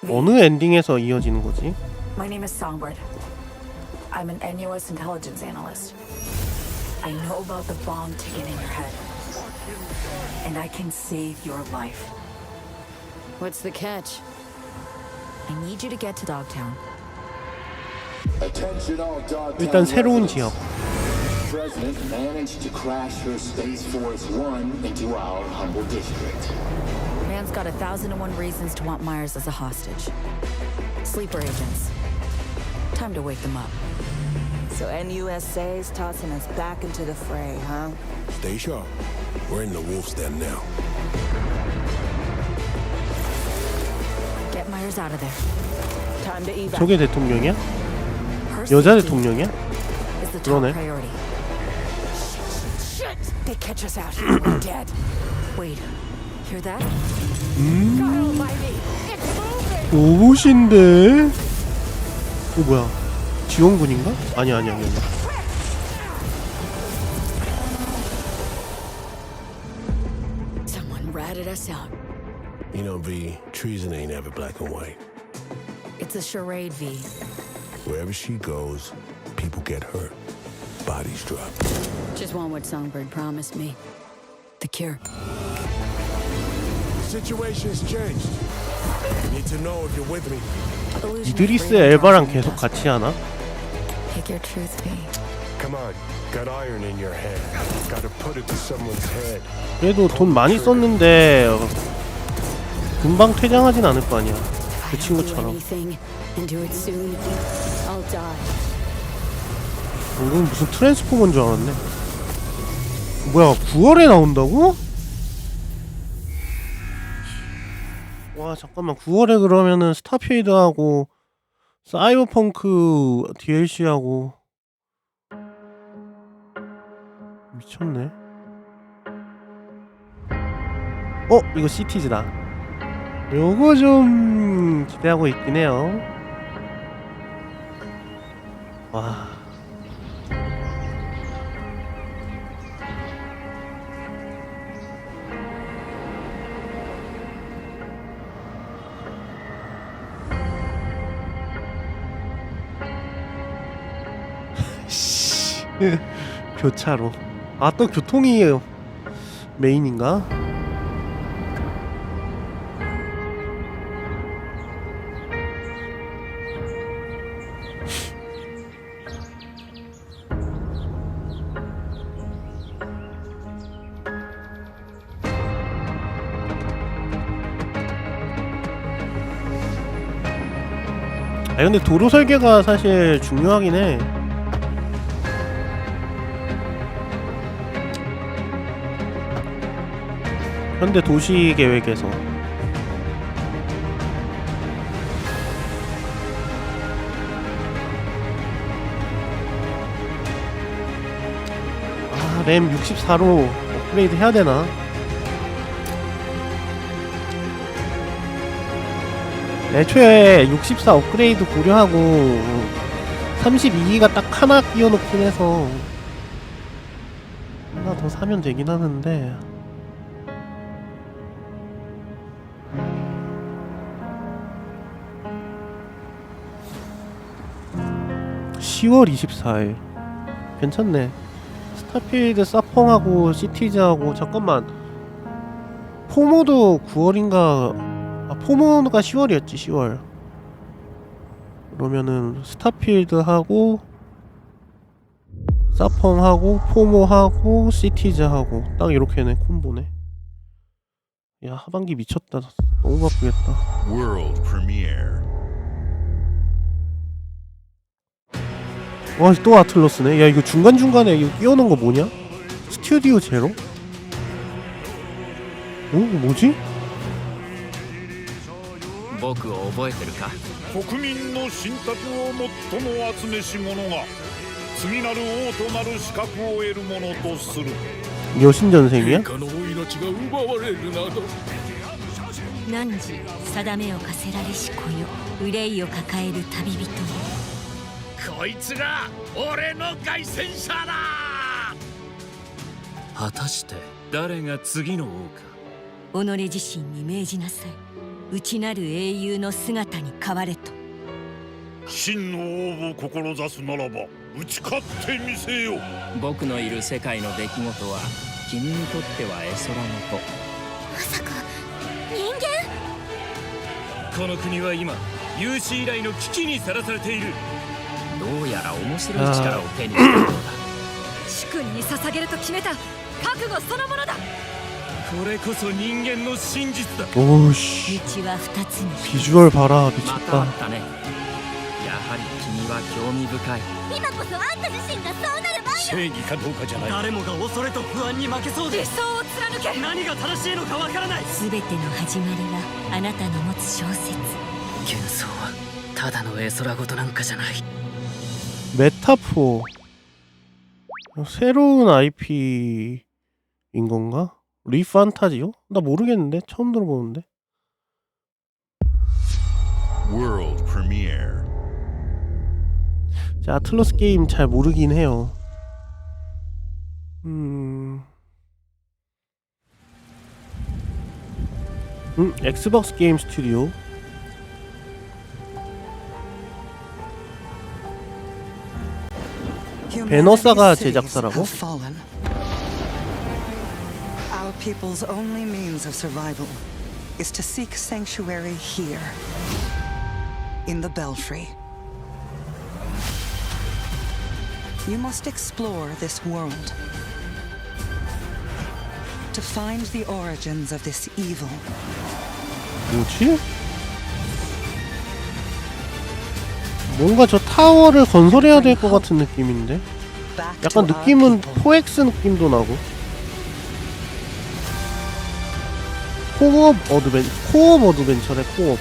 어느 엔딩에서 이어지는 거지? My name is Songbird. I'm an NUS intelligence analyst. I know about the bomb ticking in your head. And I can save your life. What's the catch? I need you to get to Dogtown. Attention all Dogtown 일단 새로운 지역. President managed to crash her Space Force 1 into our humble district. Man's got 1,001 reasons to want Myers as a hostage. Sleeper agents. Time to wake them up. So NUSA's tossing us back into the fray, huh? Stay sharp. We're in the wolf's den now. Get Myers out of there. Time to evac. 저게 대통령이야? 여자 대통령이야? Is the top 그러네. priority. Shit! They catch us out here, we're dead. Wait, hear that? God almighty! It's moving! 로봇인데? 뭐야? 지원군인가? 아니. Someone ratted us out. You know, V, treason ain't ever black and white. It's a charade, V. Wherever she goes, people get hurt. Bodies drop. Just want what Songbird promised me. The cure. The situation's changed. You need to know if you're with me. 이드리스 엘바랑 계속 같이 하나? Pick your truth, V. Come on. Got iron in your head. Gotta put it to someone's head. 그래도 돈 많이 썼는데 금방 퇴장하진 않을 거 아니야. 그 친구처럼. And do it soon. I'll die. 이건 무슨 트랜스포머인 줄 알았네. 뭐야 9월에 나온다고? 와 잠깐만 9월에 그러면은 스타필드하고 사이버펑크 DLC하고 미쳤네. 이거 시티즈다. 요거 좀 기대하고 있긴 해요. 와. 교차로. 아, 또 교통이 메인인가? 근데 도로 설계가 사실 중요하긴 해. 현대 도시 계획에서. 램 64로 업그레이드 해야 되나? 애초에 64 업그레이드 고려하고 32기가 딱 하나 끼워놓긴 해서 하나 더 사면 되긴 하는데 10월 24일 괜찮네. 스타필드 사펑하고 시티즈하고 잠깐만 포모도 9월인가 포모가 10월이었지 10월. 그러면은 스타필드하고 사펑하고 포모하고 시티즈하고 딱 이렇게네 콤보네. 야 하반기 미쳤다. 너무 바쁘겠다. World premiere. 와 또 아틀러스네. 야 이거 중간중간에 이거 끼워놓은 거 뭐냐? 스튜디오 제로? 오 뭐지? 僕を覚えてるか国民の信託を最も集めし者が次なる王となる資格を得るものとする 여신전생이야? 陛下のお命が奪われるなど汝定めを課せられし子よ憂いを抱える旅人よこいつが俺の凱旋者だ果たして誰が次の王か己自身に命じなさい内なる英雄の姿に変われと真の王を志すならば打ち勝ってみせよ僕のいる世界の出来事は君にとっては絵空事まさか人間この国は今有史以来の危機にさらされているどうやら面白い力を手にしたようだ主君に捧げると決めた覚悟そのものだこれこそ人間の真実だ 오씨 道は二つに 비주얼 봐라 また 미쳤다. あったねやはり君は興味深い今こそあんた自身がそうなる番よ正義かどうかじゃない誰もが恐れと不安に負けそうで理想を貫け何が正しいのかわからない全ての始まりはあなたの持つ小説幻想はただの絵空事なんかじゃない 메타포 새로운 IP인 건가? 리판타지요? 나 모르겠는데 처음 들어보는데. World premiere. 자, 아틀러스 게임 잘 모르긴 해요. 엑스박스 게임 스튜디오. 배너사가 제작사라고? Our people's only means of survival is to seek sanctuary here, in the Belfry. You must explore this world to find the origins of this evil. 뭐지? 뭔가 저 타워를 건설해야 될 것 같은 느낌인데? 약간 느낌은 4X 느낌도 나고. 코업 어드벤처래. 코업.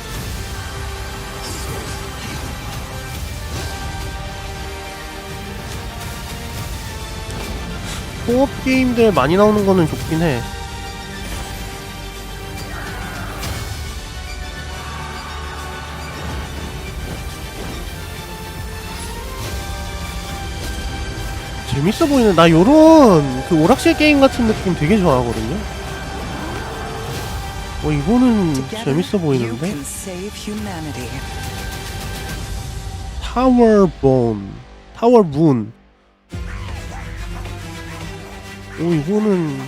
코업 게임들 많이 나오는 거는 좋긴 해. 재밌어 보이네. 나 요런 그 오락실 게임 같은 느낌 되게 좋아하거든요. 이거는 재밌어 보이는데? 타워문. 이거는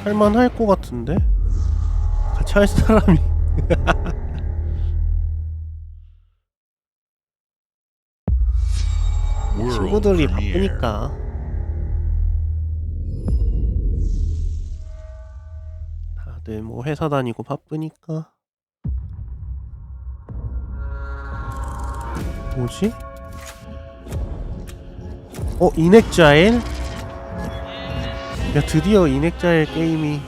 할만할 것 같은데? 같이 할 사람이. 친구들이 바쁘니까. 다들 뭐 회사 다니고 바쁘니까. 뭐지? 인엑자일? 야, 드디어 인엑자일 게임이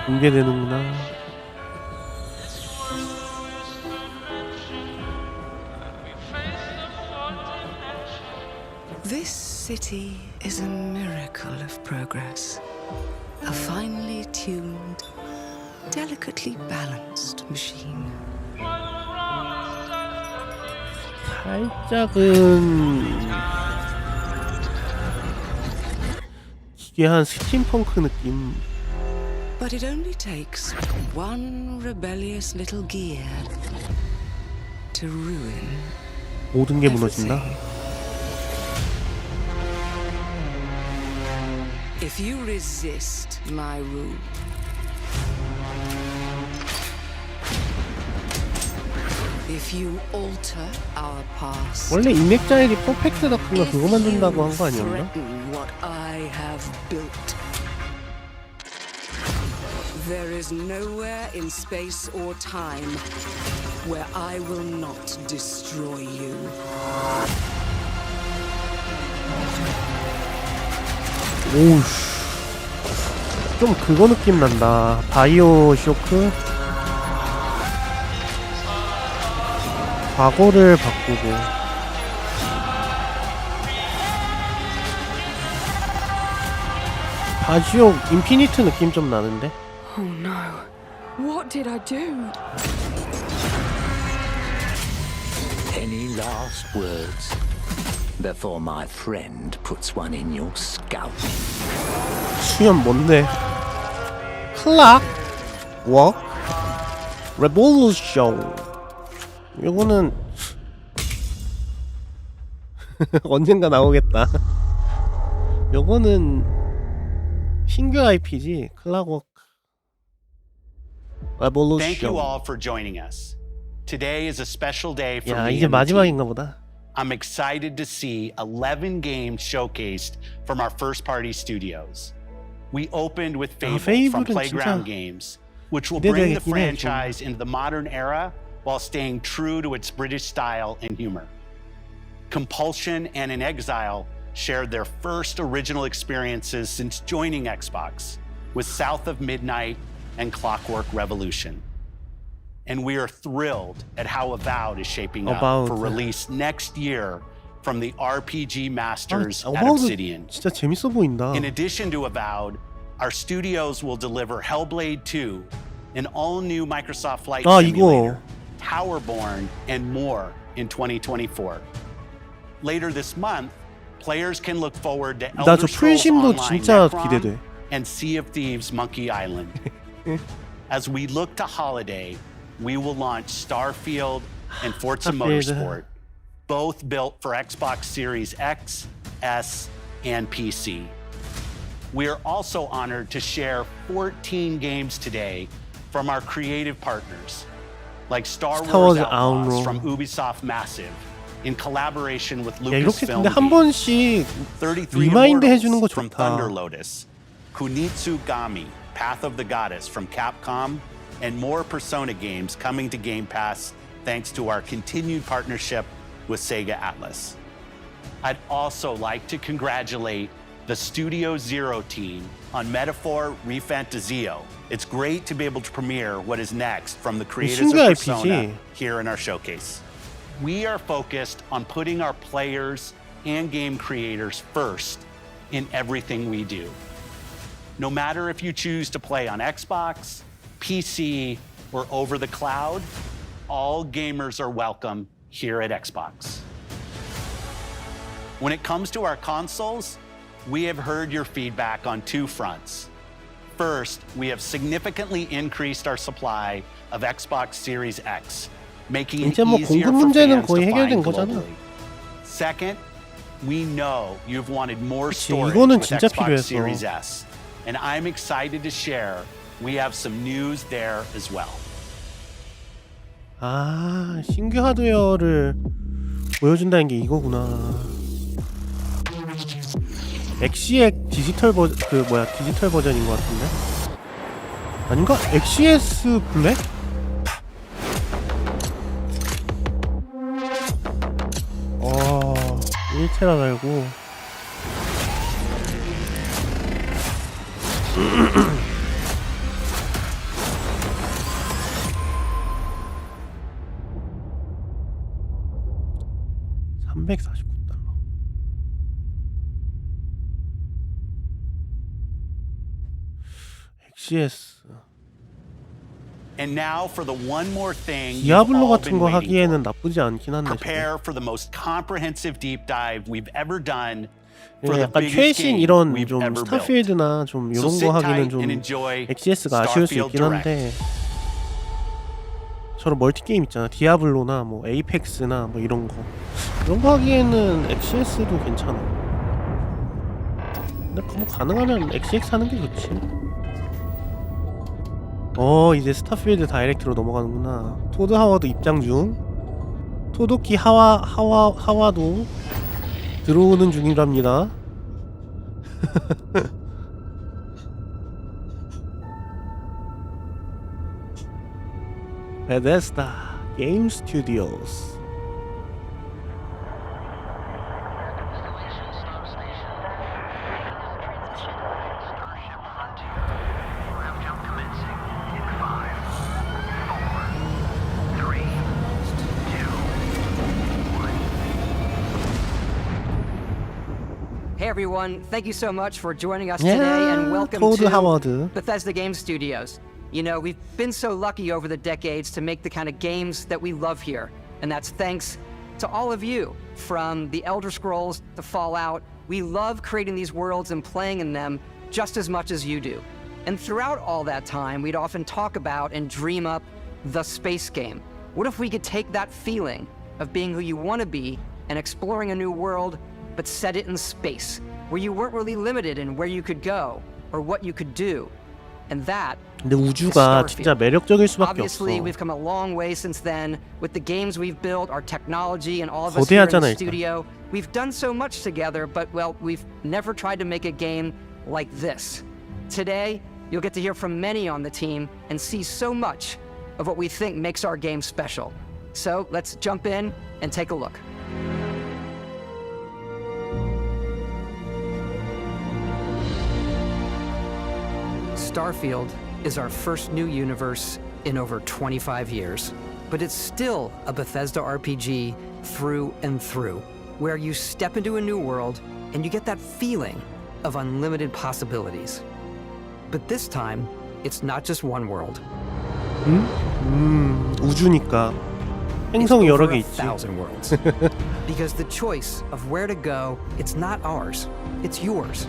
공개되는구나. This city is a miracle of progress. A finely tuned, delicately balanced machine. 살짝은 기괴한 스팀펑크 느낌. But it only takes one rebellious little gear to ruin 모든 게 무너진다. If you resist my rule, if you alter our past, 원래 인맥자일이 퍼펙트 덕후가 그거 만든다고 한 거 아니었나? what I have built. There is nowhere in space or time where I will not destroy you. 오우씨. 좀 그거 느낌 난다. 바이오 쇼크? 과거를 바꾸고. 바지옥 인피니트 느낌 좀 나는데? Oh no. What did I do? Any last words before my friend puts one in your scalp? 수염 뭔데? 클락 워크 레볼루션. 요거는 언젠가 나오겠다. 요거는 신규 IP지. 클락워크 레볼루션. Thank you all for joining us. Today is a special day for 야, me 이제 and the 마지막인가 team. 보다. I'm excited to see 11 games showcased from our first-party studios. We opened with Fable from Playground Games, which will bring the franchise into the modern era while staying true to its British style and humor. Compulsion and In Exile shared their first original experiences since joining Xbox with South of Midnight and Clockwork Revolution. And we are thrilled at how Avowed is shaping up for release next year from the RPG masters at Obsidian. 진짜 재밌어 보인다. In addition to Avowed, our studios will deliver Hellblade 2, an all-new Microsoft Flight Simulator, Towerborn, and more in 2024. Later this month, players can look forward to Elder Scrolls Online Necron and Sea of Thieves Monkey Island. As we look to holiday, we will launch Starfield and Forza Motorsport, both built for Xbox Series X, S, and PC. We are also honored to share 14 games today from our creative partners, like Star Wars Outlaws from Ubisoft Massive, in collaboration with Lucasfilm 근데 한 번씩 33 리마인드 해주는 거 from 좋다. Thunder Lotus, Kunitsugami, Path of the Goddess from Capcom, and more Persona games coming to Game Pass thanks to our continued partnership with Sega Atlas. I'd also like to congratulate the Studio Zero team on Metaphor Refantazio. It's great to be able to premiere what is next from the creators of Persona here in our showcase. We are focused on putting our players and game creators first in everything we do. No matter if you choose to play on Xbox, PC, or over the cloud, all gamers are welcome here at Xbox. When it comes to our consoles, we have heard your feedback on two fronts. First, we have significantly increased our supply of Xbox Series X, making it easier for fans to find globally. Second, we know you've wanted more storage with Xbox Series S, and I'm excited to share we have some news there as well. 아, 신규 하드웨어를 보여준다는 게 이거구나. 엑시엑 디지털 디지털 버전인 것 같은데? 아닌가? 엑시에스 블랙? 어, 1테라 달고. $349. 엑시에스. And now for the one more thing 디아블로 같은 거 하기에는 나쁘지 않긴 한데. Prepare for the most comprehensive deep dive we've ever done. For the 약간 biggest 최신 game 이런 we've 좀 ever built. 스타필드나 좀 이런 거 하기는 좀 엑시에스가 아쉬울 수 있긴 한데. 저런 멀티 게임 있잖아. 디아블로나 뭐 에이펙스나 뭐 이런 거 하기에는 엑시에스도 괜찮아. 근데 뭐 가능하면 XX 하는 게 좋지. 이제 스타필드 다이렉트로 넘어가는구나. 토드 하워드 입장 중. 토도키 하와도 들어오는 중이랍니다. 베데스다 게임 스튜디오스. Hey everyone, thank you so much for joining us today and welcome to Bethesda Game Studios. You know, we've been so lucky over the decades to make the kind of games that we love here, and that's thanks to all of you. From the Elder Scrolls to Fallout, we love creating these worlds and playing in them just as much as you do. And throughout all that time, we'd often talk about and dream up the space game. What if we could take that feeling of being who you want to be and exploring a new world, but set it in space, where you weren't really limited in where you could go or what you could do. And that 근데 우주가 진짜 매력적일 수밖에 Obviously, 없어. we've come a long way since then with the games we've built, our technology, and all of us here in the studio. We've done so much together, but well, we've never tried to make a game like this. Today, you'll get to hear from many on the team and see so much of what we think makes our game special. So let's jump in and take a look. Starfield is our first new universe in over 25 years, but it's still a Bethesda RPG through and through, where you step into a new world and you get that feeling of unlimited possibilities. But this time, it's not just one world. 우주니까 행성이 여러 개 있지. 1,000 worlds. Because the choice of where to go, it's not ours, it's yours.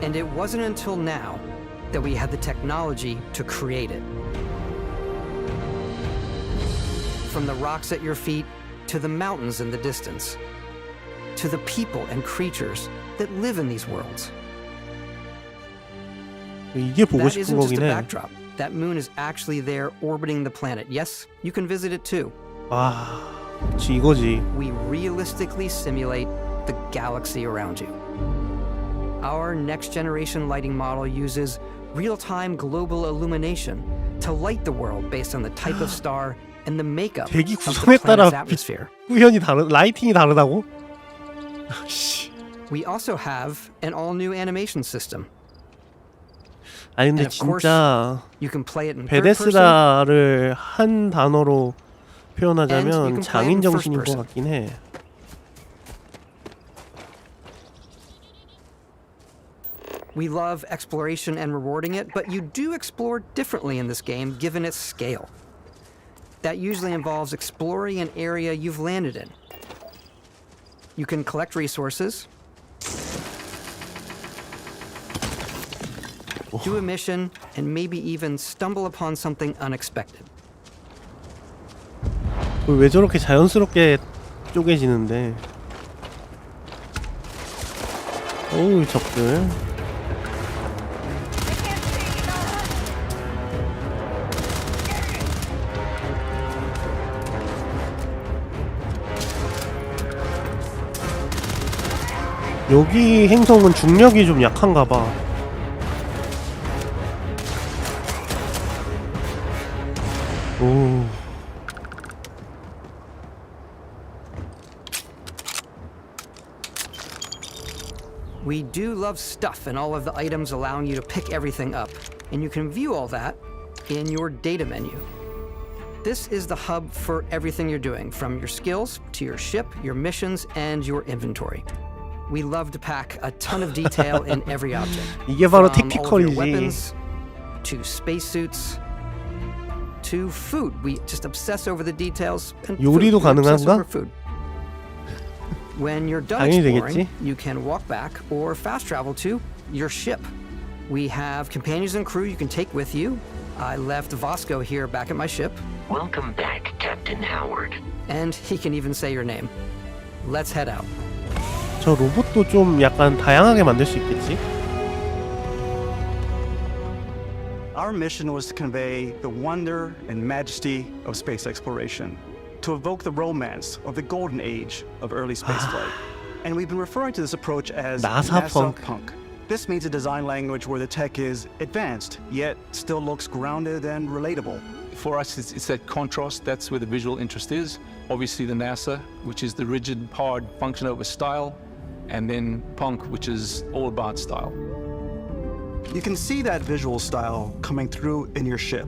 And it wasn't until now that we had the technology to create it. From the rocks at your feet, to the mountains in the distance, to the people and creatures that live in these worlds. 이게 보고 That 싶은 isn't just a 거긴 해. backdrop. That moon is actually there orbiting the planet. Yes, you can visit it too. 아, 그치, 이거지. We realistically simulate the galaxy around you. Our next-generation lighting model uses real-time global illumination to light the world based on the type of star and the makeup 대기 of the 구성에 따라 planet's atmosphere. 구현이 라이팅이 다르다고? We also have an all-new animation system. 아니 근데 And of course, 진짜 you can play it in third person. 베데스다를 한 단어로 And you 표현하자면 can play it in 장인 first 정신인 것 person. 같긴 해. We love exploration and rewarding it, but you do explore differently in this game given its scale. That usually involves exploring an area you've landed in. You can collect resources, do a mission, and maybe even stumble upon something unexpected. 왜 저렇게 자연스럽게 쪼개지는데? 어우, 적들. 여기 행성은 중력이 좀 약한가 봐. 오. We do love stuff and all of the items allowing you to pick everything up, and you can view all that in your data menu. This is the hub for everything you're doing, from your skills to your ship, your missions, and your inventory. We love to pack a ton of detail in every object. 이게 바로 From all of your 택티컬이지. weapons, to spacesuits, to food. We just obsess over the details. And 요리도 food. We obsess 가능한가? over food. When you're done 당연히 exploring, 되겠지. you can walk back or fast travel to your ship. We have companions and crew you can take with you. I left Vasco here back at my ship. Welcome back, Captain Howard. And he can even say your name. Let's head out. 저 로봇도 좀 약간 다양하게 만들 수 있겠지? Our mission was to convey the wonder and majesty of space exploration, to evoke the romance of the golden age of early spaceflight. And we've been referring to this approach as NASA Punk. This means a design language where the tech is advanced, yet still looks grounded and relatable. For us, it's that contrast. That's where the visual interest is. Obviously, the NASA, which is the rigid, hard function over style, and then Punk, which is all about style. You can see that visual style coming through in your ship.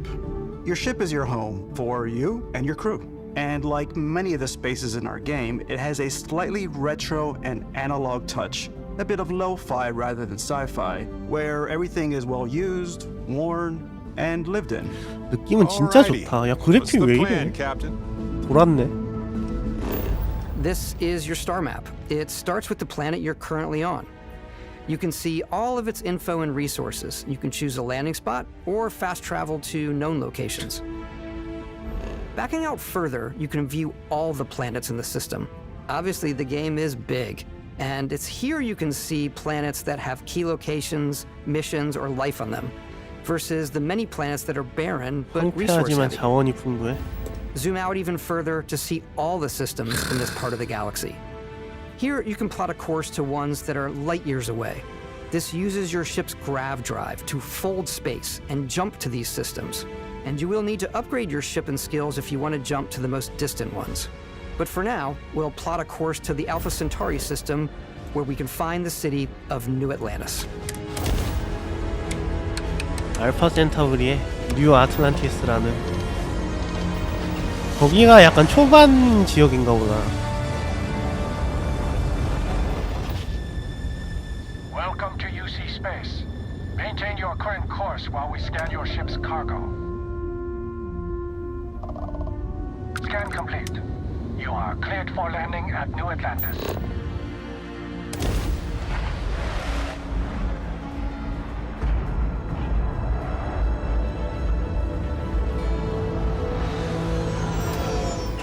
Your ship is your home for you and your crew. And like many of the spaces in our game, it has a slightly retro and analog touch. A bit of lo-fi rather than sci-fi, where everything is well used, worn, and lived in. 느낌은 진짜 좋다. 야, 그래픽 왜 이래? 돌았네. This is your star map. It starts with the planet you're currently on. You can see all of its info and resources. You can choose a landing spot or fast travel to known locations. Backing out further, you can view all the planets in the system. Obviously, the game is big, and it's here you can see planets that have key locations, missions, or life on them, versus the many planets that are barren but resource-heavy. 자원이 풍부해. Zoom out even further to see all the systems in this part of the galaxy. Here, you can plot a course to ones that are light years away. This uses your ship's grav drive to fold space and jump to these systems. And you will need to upgrade your ship and skills if you want to jump to the most distant ones. But for now, we'll plot a course to the Alpha Centauri system, where we can find the city of New Atlantis. 알파 센타우리의 뉴 아틀란티스라는 거기가 약간 초반 지역인가 보다. Welcome to UC Space. Maintain your current course while we scan your ship's cargo. Scan complete. You are cleared for landing at New Atlantis.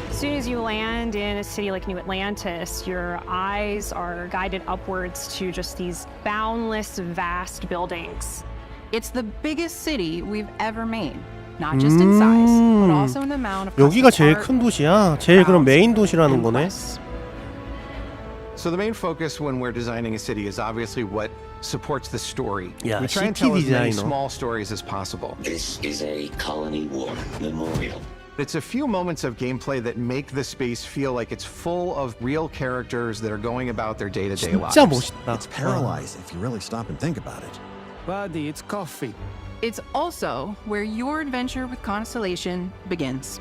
As soon as you land in a city like New Atlantis, your eyes are guided upwards to just these boundless, vast buildings. It's the biggest city we've ever made. Not just in size, but also in the amount of 여기가 제일 큰 도시야. 제일 그럼 메인 도시라는 거네. So the main focus when we're designing a city is obviously what supports the story. Yeah, we try and tell as many small stories as possible. This is a Colony War memorial. It's a few moments of gameplay that make the space feel like it's full of real characters that are going about their day-to-day lives. 진짜 멋있다. It's paralyzing if you really stop and think about it. Buddy, it's coffee. It's also where your adventure with Constellation begins.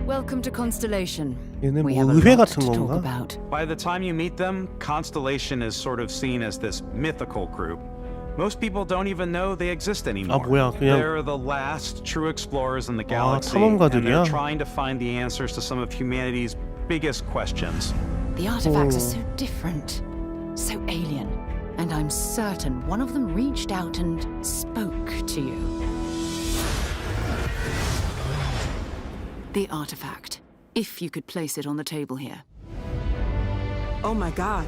Welcome to Constellation. 얘네 뭐 의회 같은 건가? By the time you meet them, Constellation is sort of seen as this mythical group. Most people don't even know they exist anymore. 아 뭐야 그냥 They're the last true explorers in the galaxy, 탐험가들이야? and they're trying to find the answers to some of humanity's biggest questions. The artifacts are so different, so alien, and I'm certain one of them reached out and spoke to you. The artifact, if you could place it on the table here. Oh my god.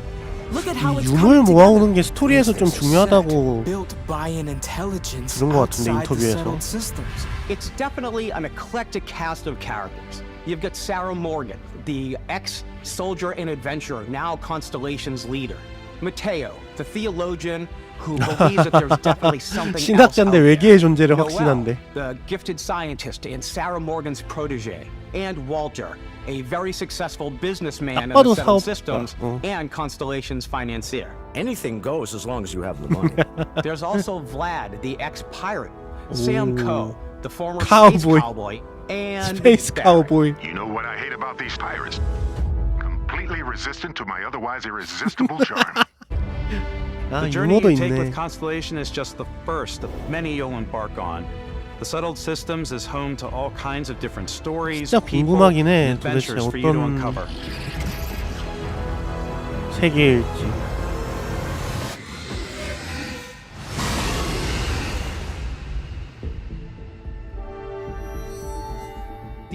Look at how it's 유물 모아오는 게 스토리에서 좀 중요하다고 built by an intelligence 그런 것 같은데 outside the 인터뷰에서. settled systems. It's definitely an eclectic cast of characters. You've got Sarah Morgan, the ex-soldier and adventurer, now Constellation's leader. Mateo, the theologian who believes that there's definitely something else out 신학자인데 there. 외계의 존재를 Noel, 확신한대. the gifted scientist and Sarah Morgan's protege. And Walter, a very successful businessman in the settled systems and Constellation's financier. Anything goes as long as you have the money. There's also Vlad, the ex-pirate. Sam Coe, the former Cowboy. space cowboy. And Space Barry. Cowboy. You know what I hate about these pirates? Completely resistant to my otherwise irresistible charm. The journey you take with Constellation is just the first of many you'll embark on. The settled systems is home to all kinds of different stories, 진짜 people, 궁금하긴 해. and 도대체 adventures for you to 어떤 uncover. 세계일지.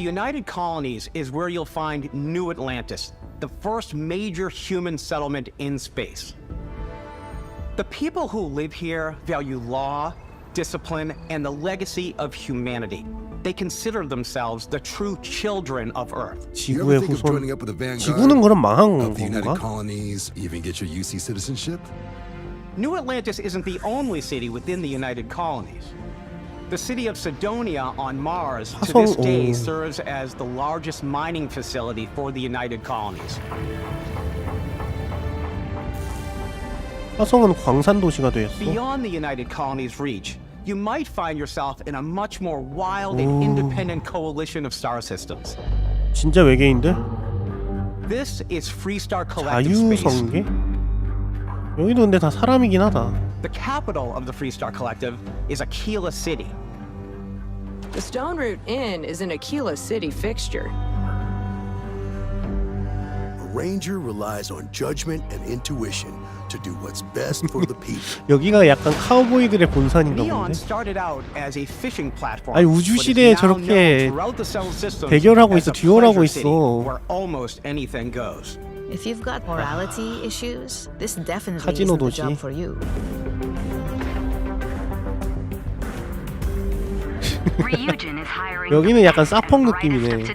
United Colonies is where you'll find New Atlantis, the first major human settlement in space. The people who live here value law, discipline, and the legacy of humanity. They consider themselves the true children of Earth. 지구의 후손. 지구는 그럼 망한 건가? Colonies, even get your UC citizenship? New Atlantis isn't the only city within the United Colonies. The city of Sidonia on Mars to this day serves as the largest mining facility for the United Colonies. 화성은 광산 도시가 되었어. Beyond the United Colonies' reach, you might find yourself in a much more wild and independent coalition of star systems. 진짜 외계인들? This is Freestar Collective Space. 자유성계? 여기도 근데 다 사람이긴 하다. The capital of the Freestar Collective is Aquila City. The Stone Root Inn is an Aquila City fixture. A ranger relies on judgment and intuition to do what's best for the people. 여기가 약간 카우보이들의 본산인가 Neon 본데. started out as a fishing platform. 아니 우주 시대에 저렇게 대결하고 있어, 듀얼하고 있어. Where almost anything goes. If you've got morality issues, this definitely 카지노 isn't the 도시. job for you. 여기는 약간 사펑 느낌이네.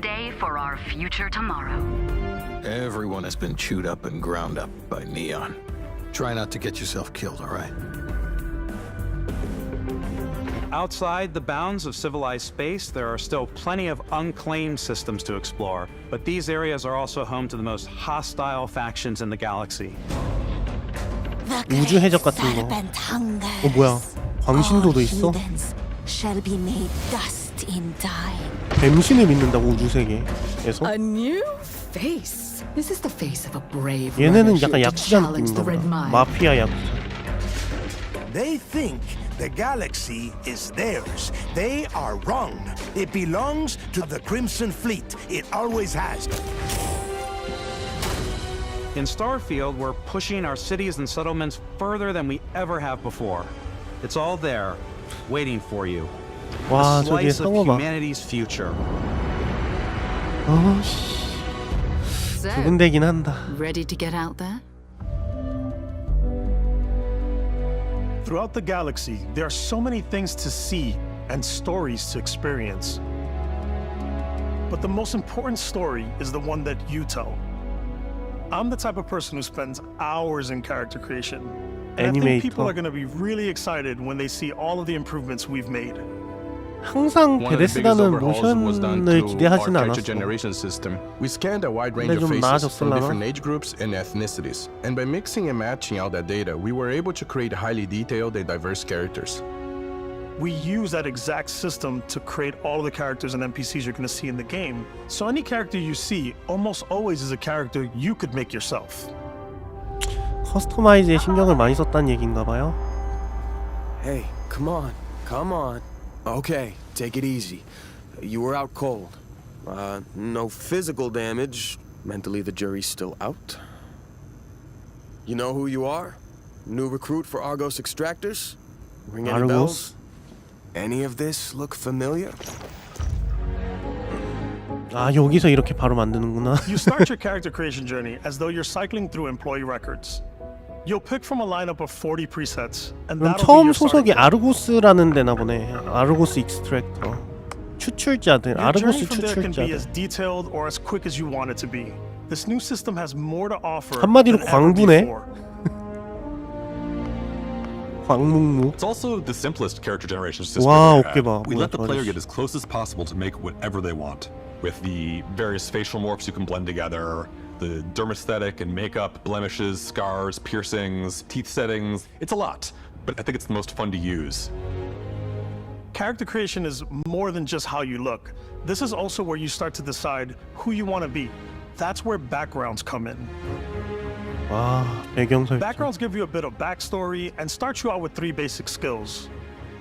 Everyone has been chewed up and ground up by Neon. Try not to get yourself killed, all right? Outside the bounds of civilized space, there are still plenty of unclaimed systems to explore, but these areas are also home to the most hostile factions in the galaxy. 우주 해적 같은 거. 뭐야? 광신도도 있어? Shall be made dust in time. 뱀신을 믿는다고 우주 세계에서? A new face. This is the face of a brave 얘네는 약간 야쿠자 느낌인가 보다. 마피아 야쿠자. They think the galaxy is theirs. They are wrong. It belongs to the Crimson Fleet. It always has. In Starfield, we're pushing our cities and settlements further than we ever have before. It's all there, waiting for you. 와, A 저기 slice of 상어 봐. humanity's future. 두근대긴 한다. Ready to get out there? Throughout the galaxy, there are so many things to see and stories to experience. But the most important story is the one that you tell. I'm the type of person who spends hours in character creation. And I think people are going to be really excited when they see all of the improvements we've made. 항상 베데스다는 모션을 기대하지는 않았어. generation system. We scanned a wide range 근데 of 좀 faces from 나아졌을라나? different age groups and ethnicities. And by mixing and matching all that data, we were able to create highly detailed and diverse characters. We use that exact system to create all of the characters and NPCs you're going to see in the game. So any character you see almost always is a character you could make yourself. 커스터마이즈에 신경을 많이 썼다는 얘기인가 봐요. Hey, come on, come on. Okay, take it easy. You were out cold. No physical damage. Mentally, the jury's still out. You know who you are? New recruit for Argos Extractors? Ring any bells? Any of this look familiar? 아, 여기서 이렇게 바로 만드는구나. You start your character creation journey as though you're cycling through employee records. You'll pick from a lineup of 40 presets, and 그럼 that'll be 처음 your 소속이 starting point. 아르고스라는 데나 보네. 아르고스 익스트랙터. 추출자들, Your journey 아르고스 from there can be 추출자들. as detailed or as quick as you want it to be. This new system has more to offer 한마디로 than ever 광부네. before. 광묵묵. It's also the simplest character generation system 와, we've 어깨 had. 봐. We 뭐야, let the 저 player 아저씨. get as close as possible to make whatever they want. With the various facial morphs you can blend together, the dermesthetic and makeup, blemishes, scars, piercings, teeth settings. It's a lot, but I think it's the most fun to use. Character creation is more than just how you look. This is also where you start to decide who you want to be. That's where backgrounds come in. 와, 배경 설정. Backgrounds give you a bit of backstory and start you out with 3 basic skills.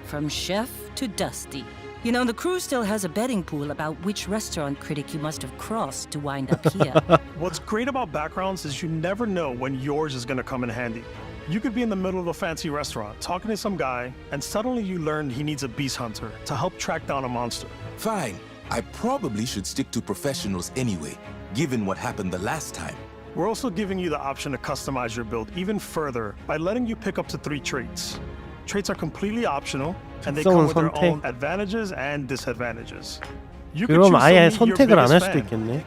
From chef to Dusty. You know, the crew still has a betting pool about which restaurant critic you must have crossed to wind up here. What's great about backgrounds is you never know when yours is going to come in handy. You could be in the middle of a fancy restaurant talking to some guy, and suddenly you learn he needs a beast hunter to help track down a monster. Fine. I probably should stick to professionals anyway, given what happened the last time. We're also giving you the option to customize your build even further by letting you pick up to 3 traits. Traits are completely optional, and they come with their own advantages and disadvantages. You can 그럼 choose 아예 to meet your 선택을 안 할 biggest 수도 fan. 있겠네.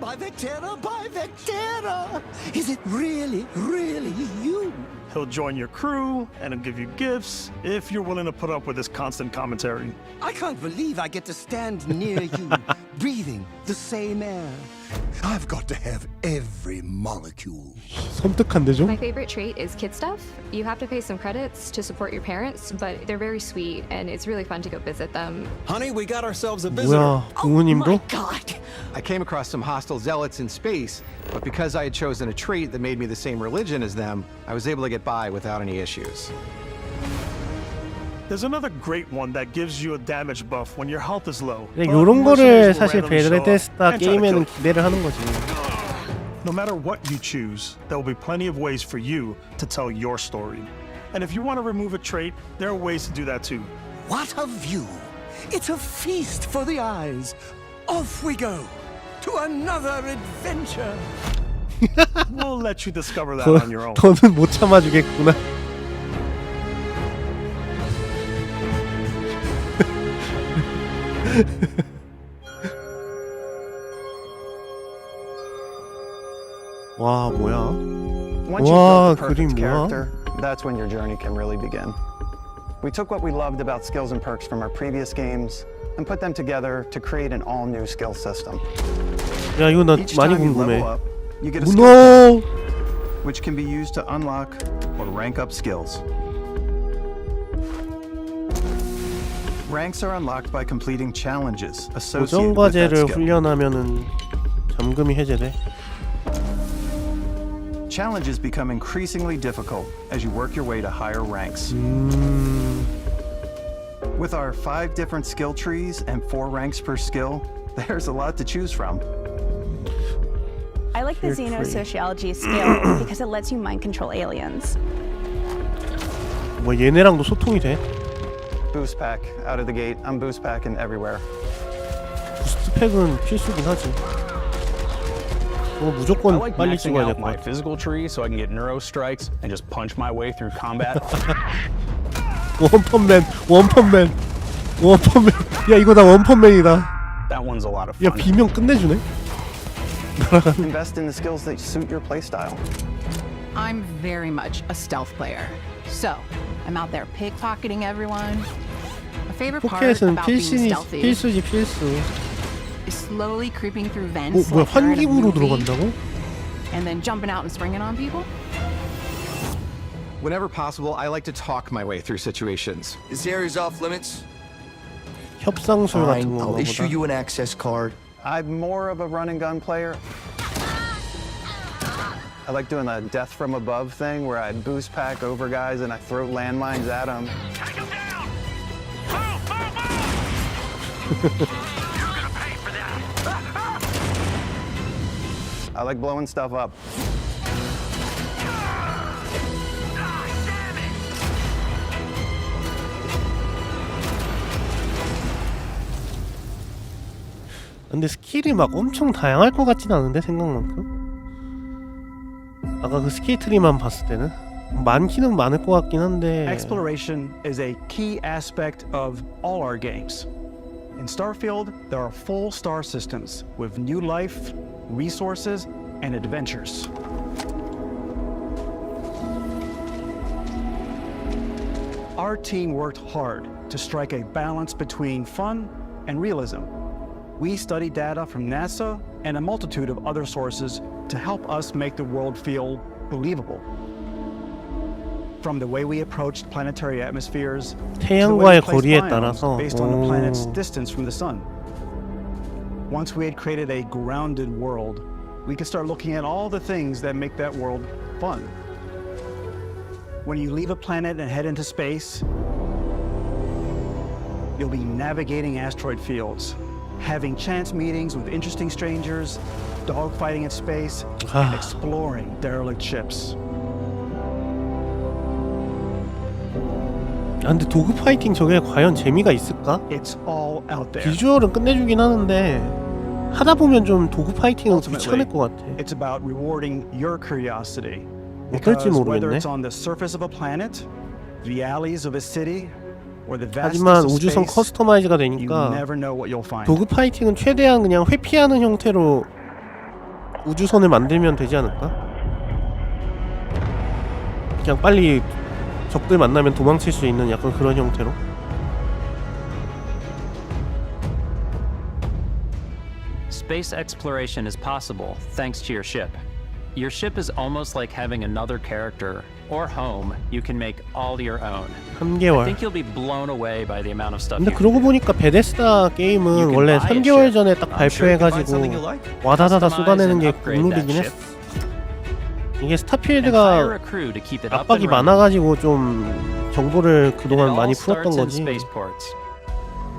By Vectera! Is it really, really you? He'll join your crew and he'll give you gifts if you're willing to put up with his constant commentary. I can't believe I get to stand near you, breathing the same air. I've got to have every molecule. 섬뜩한데 좀? My favorite trait is kid stuff. You have to pay some credits to support your parents, but they're very sweet and it's really fun to go visit them. Honey, we got ourselves a visitor. 뭐야, 부모님도? I came across some hostile zealots in space, but because I had chosen a trait that made me the same religion as them, I was able to get by without any issues. There's another great one that gives you a damage buff when your health is low. 그래, 요런 거를 사실 베데스다 게임에는 기대를 하는 거지. No matter what you choose, there will be plenty of ways for you to tell your story. And if you want to remove a trait, there are ways to do that too. What a view! It's a feast for the eyes. Off we go to another adventure. We'll let you discover that on your own. 너는 못 참아주겠구나. 와 뭐야? Once you've 와 built the 그림 perfect 뭐야? character, that's when your journey can really begin. We took what we loved about skills and perks from our previous games and put them together to create an all-new skill system. 야 이거 나 Each 많이 time you 궁금해. level up, you get a 문어. skill which can be used to unlock or rank up skills. Ranks are unlocked by completing challenges associated 고정 with that 과제를 skill. 훈련하면은 잠금이 해제돼. Challenges become increasingly difficult as you work your way to higher ranks. With our 5 different skill trees and 4 ranks per skill, there's a lot to choose from. I like the xenosociology skill because it lets you mind control aliens. 뭐 얘네랑도 소통이 돼? Boost pack out of the gate. I'm boost packing everywhere. 부스트 팩은 필수긴 하지. 무조건 빨리 찍어야 될 것 my 같아. physical tree so I can get neuro strikes and just punch my way through combat. 원펀맨. 야 이거 나 원펀맨이다. That one's a lot of 야 fun. 비명 끝내주네. Invest in the skills that suit your playstyle. I'm very much a stealth player. So, I'm out there pickpocketing everyone. My favorite part 포켓은 about being stealthy 필수지 필수. is slowly creeping through 오 vents 뭐야 like you're in a 환기구로 movie, 들어간다고? and then jumping out and springing on people. Whenever possible, I like to talk my way through situations. This area's off limits. 협상술 같은 Fine, 건가 I'll issue 보다. you an access card. I'm more of a run and gun player. I like doing the death from above thing where I boost pack over guys and I throw landmines at them. I like blowing stuff up. 근데 스킬이 막 엄청 다양할 것 같진 않은데 생각만큼? 아까 그 스킬 트리만 봤을 때는 많기는 많을 것 같긴 한데. Exploration is a key aspect of all our games. In Starfield, there are full star systems with new life, resources, and adventures. Our team worked hard to strike a balance between fun and realism. We studied data from NASA and a multitude of other sources to help us make the world feel believable. From the way we approached planetary atmospheres to the way we 태양과의 placed 거리에 biomes 따라서. based on the planet's 오. distance from the sun. Once we had created a grounded world, we could start looking at all the things that make that world fun. When you leave a planet and head into space, you'll be navigating asteroid fields, having chance meetings with interesting strangers, dogfighting in space, and exploring derelict ships. 근데 도그 파이팅 저게 과연 재미가 있을까? It's all out there. 비주얼은 끝내주긴 하는데 하다 보면 좀 도그 파이팅은 귀찮을 것 같아. It's about rewarding your curiosity. 어떨지 Because whether 모르겠네. it's on the surface of a planet, the alleys of a city, or the 하지만 vastness of 우주선 space, 커스터마이즈가 you 되니까 never know what you'll find. 도그 파이팅은 최대한 그냥 회피하는 형태로 우주선을 만들면 되지 않을까? 그냥 빨리 적들 만나면 도망칠 수 있는 약간 그런 형태로. Space exploration is possible thanks to your ship. Your ship is almost like having another character or home you can make all your own. 3개월. I think you'll be blown away by the amount of stuff. 근데 그러고 보니까 베데스다 게임은 원래 3개월 전에 딱 발표해가지고 와다다다 쏟아내는 게 국룰이긴 했어. 이게 스타필드가 압박이 많아가지고 좀 정보를 그동안 많이 풀었던 거지.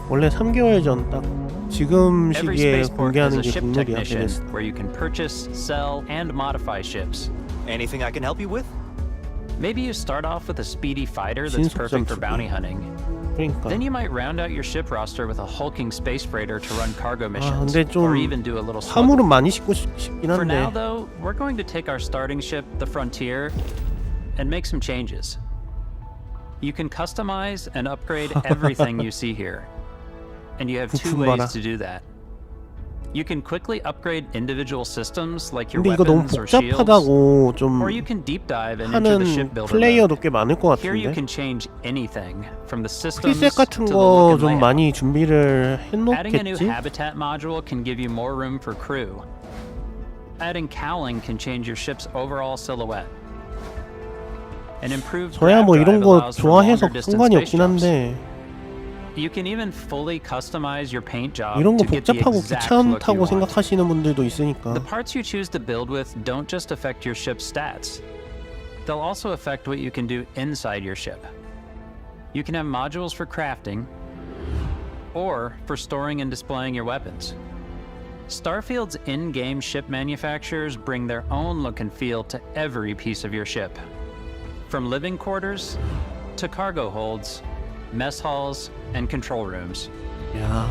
원래 3개월 전 딱 지금 시기에 공개하는 게 국룰이야. 베데스다. Where you can purchase, sell, and modify ships. Anything I can help you with? Maybe you start off with a speedy fighter that's perfect for bounty hunting. 그러니까. Then you might round out your ship roster with a hulking space freighter to run cargo missions, 근데 좀 or even do a little 화물은 많이 싣고 싶긴 For now, 한데. though, we're going to take our starting ship, the Frontier, and make some changes. You can customize and upgrade everything you see here, and you have two 부품 봐라. ways to do that. You can quickly upgrade individual systems like your 근데 이거 너무 weapons or shields, 복잡하다고 좀 or you can deep dive and enter the 하는 shipbuilder 플레이어도 mode. 꽤 많을 것 Here you 같은데. can change anything from the systems 프리셋 같은 to the 거 look and 좀 layout. 많이 준비를 Adding a new 해놓겠지? habitat module can give you more room for crew. Adding cowling can change your ship's overall silhouette. An improved 저야 뭐 grab 이런 drive 거 allows for longer 좋아해서 distance 상관이 space 없긴 jumps. 한데 You can even fully customize your paint job 이런 거 to get the 복잡하고 exact look you 귀찮다고 want. 생각하시는 분들도 있으니까. The parts you choose to build with don't just affect your ship's stats. They'll also affect what you can do inside your ship. You can have modules for crafting or for storing and displaying your weapons. Starfield's in-game ship manufacturers bring their own look and feel to every piece of your ship. From living quarters to cargo holds, mess halls, and control rooms. 야.